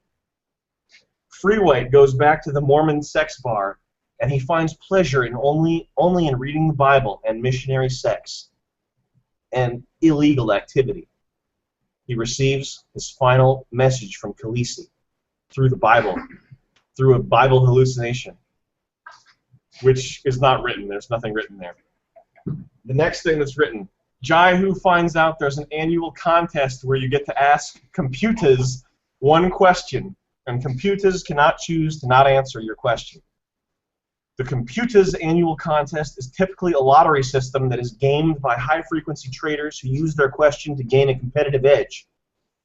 Freewhite goes back to the Mormon sex bar, and he finds pleasure in only in reading the Bible and missionary sex and illegal activity. He receives his final message from Khaleesi through the Bible, through a Bible hallucination, which is not written. There's nothing written there. The next thing that's written, Jaihoo finds out there's an annual contest where you get to ask computers one question, and computers cannot choose to not answer your question. The computers annual contest is typically a lottery system that is gamed by high-frequency traders who use their question to gain a competitive edge.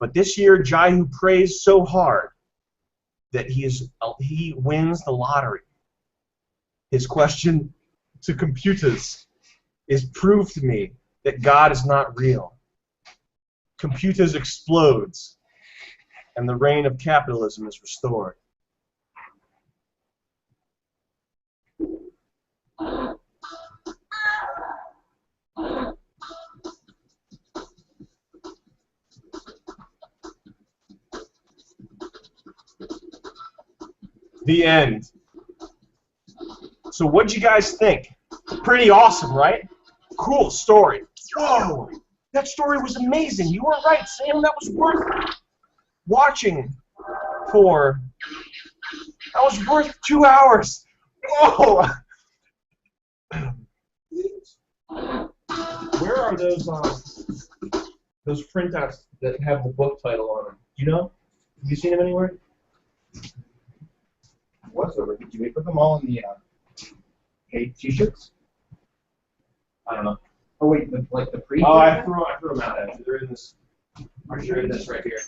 But this year, Jaihoo prays so hard that he wins the lottery. His question to computers is, prove to me that God is not real. Computers explodes, and the reign of capitalism is restored. The end. So what'd you guys think? Pretty awesome, right? Cool story. Whoa! That story was amazing. You were right, Sam. That was worth watching for. That was worth 2 hours. Whoa! Where are those printouts that have the book title on them? Do you know? Have you seen them anywhere? What's over? Did we put them all in the t-shirts? I don't know. Oh wait, like the pre. Oh, I threw them out. Actually, they're in this. They're in this right here.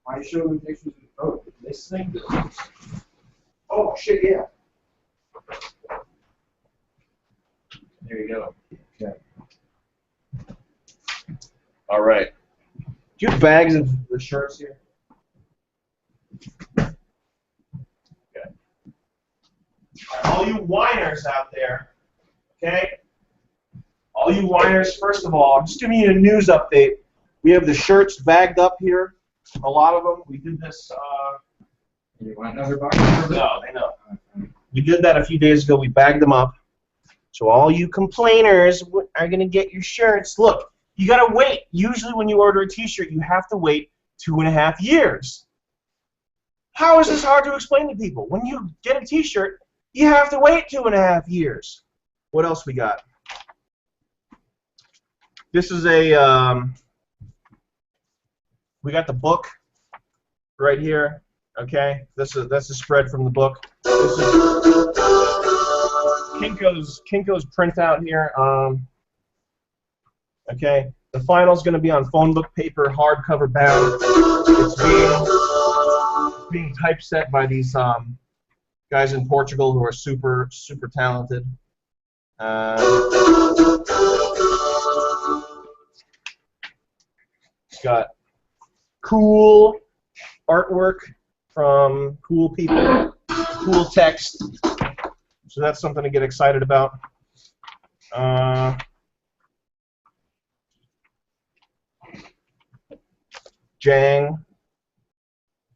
I showed them pictures. Oh, This thing. Oh shit! Yeah. There you go. Okay. All right. Do you have bags of the shirts here? Okay. All you whiners out there, okay? All you whiners, first of all, I'm just giving you a news update. We have the shirts bagged up here. A lot of them. We did this. You want another box? No, they know. We did that a few days ago. We bagged them up. So all you complainers are going to get your shirts. Look, you got to wait. Usually when you order a t-shirt, you have to wait 2.5 years. How is this hard to explain to people? When you get a t-shirt, you have to wait 2.5 years. What else we got? This is a, we got the book right here. Okay, that's a spread from the book. This is Kinko's printout here. Okay, the final's going to be on phone book paper, hardcover bound. It's being typeset by these guys in Portugal who are super talented. It's got cool artwork from cool people, cool text. So that's something to get excited about. Jang,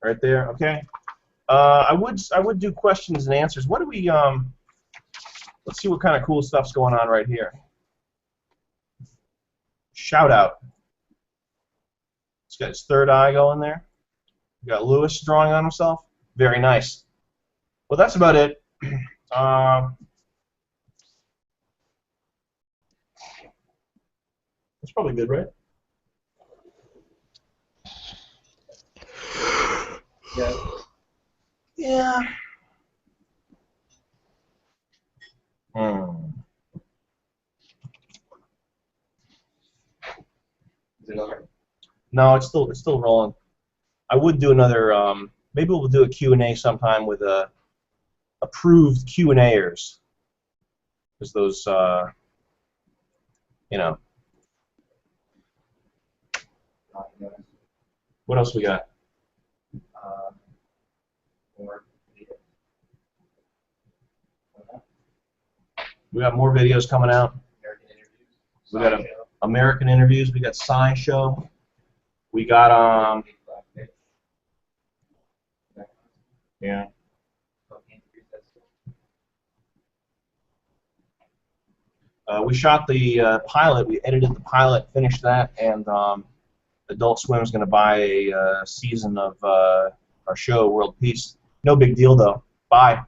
right there. Okay. I would do questions and answers. What do we let's see what kind of cool stuff's going on right here. Shout out. It's got his third eye going there. We got Lewis drawing on himself. Very nice. Well, that's about it. That's probably good, right? Yeah. Yeah. Is it over? No, it's still rolling. I would do another. Maybe we'll do a Q&A sometime with approved Q&Ers, because those, you know. What else we got? More We got more videos coming out. American interviews. We got American interviews. We got Science Show. We got yeah. We shot the pilot. We edited the pilot, finished that, and Adult Swim is going to buy a season of our show, World Peace. No big deal though. Bye.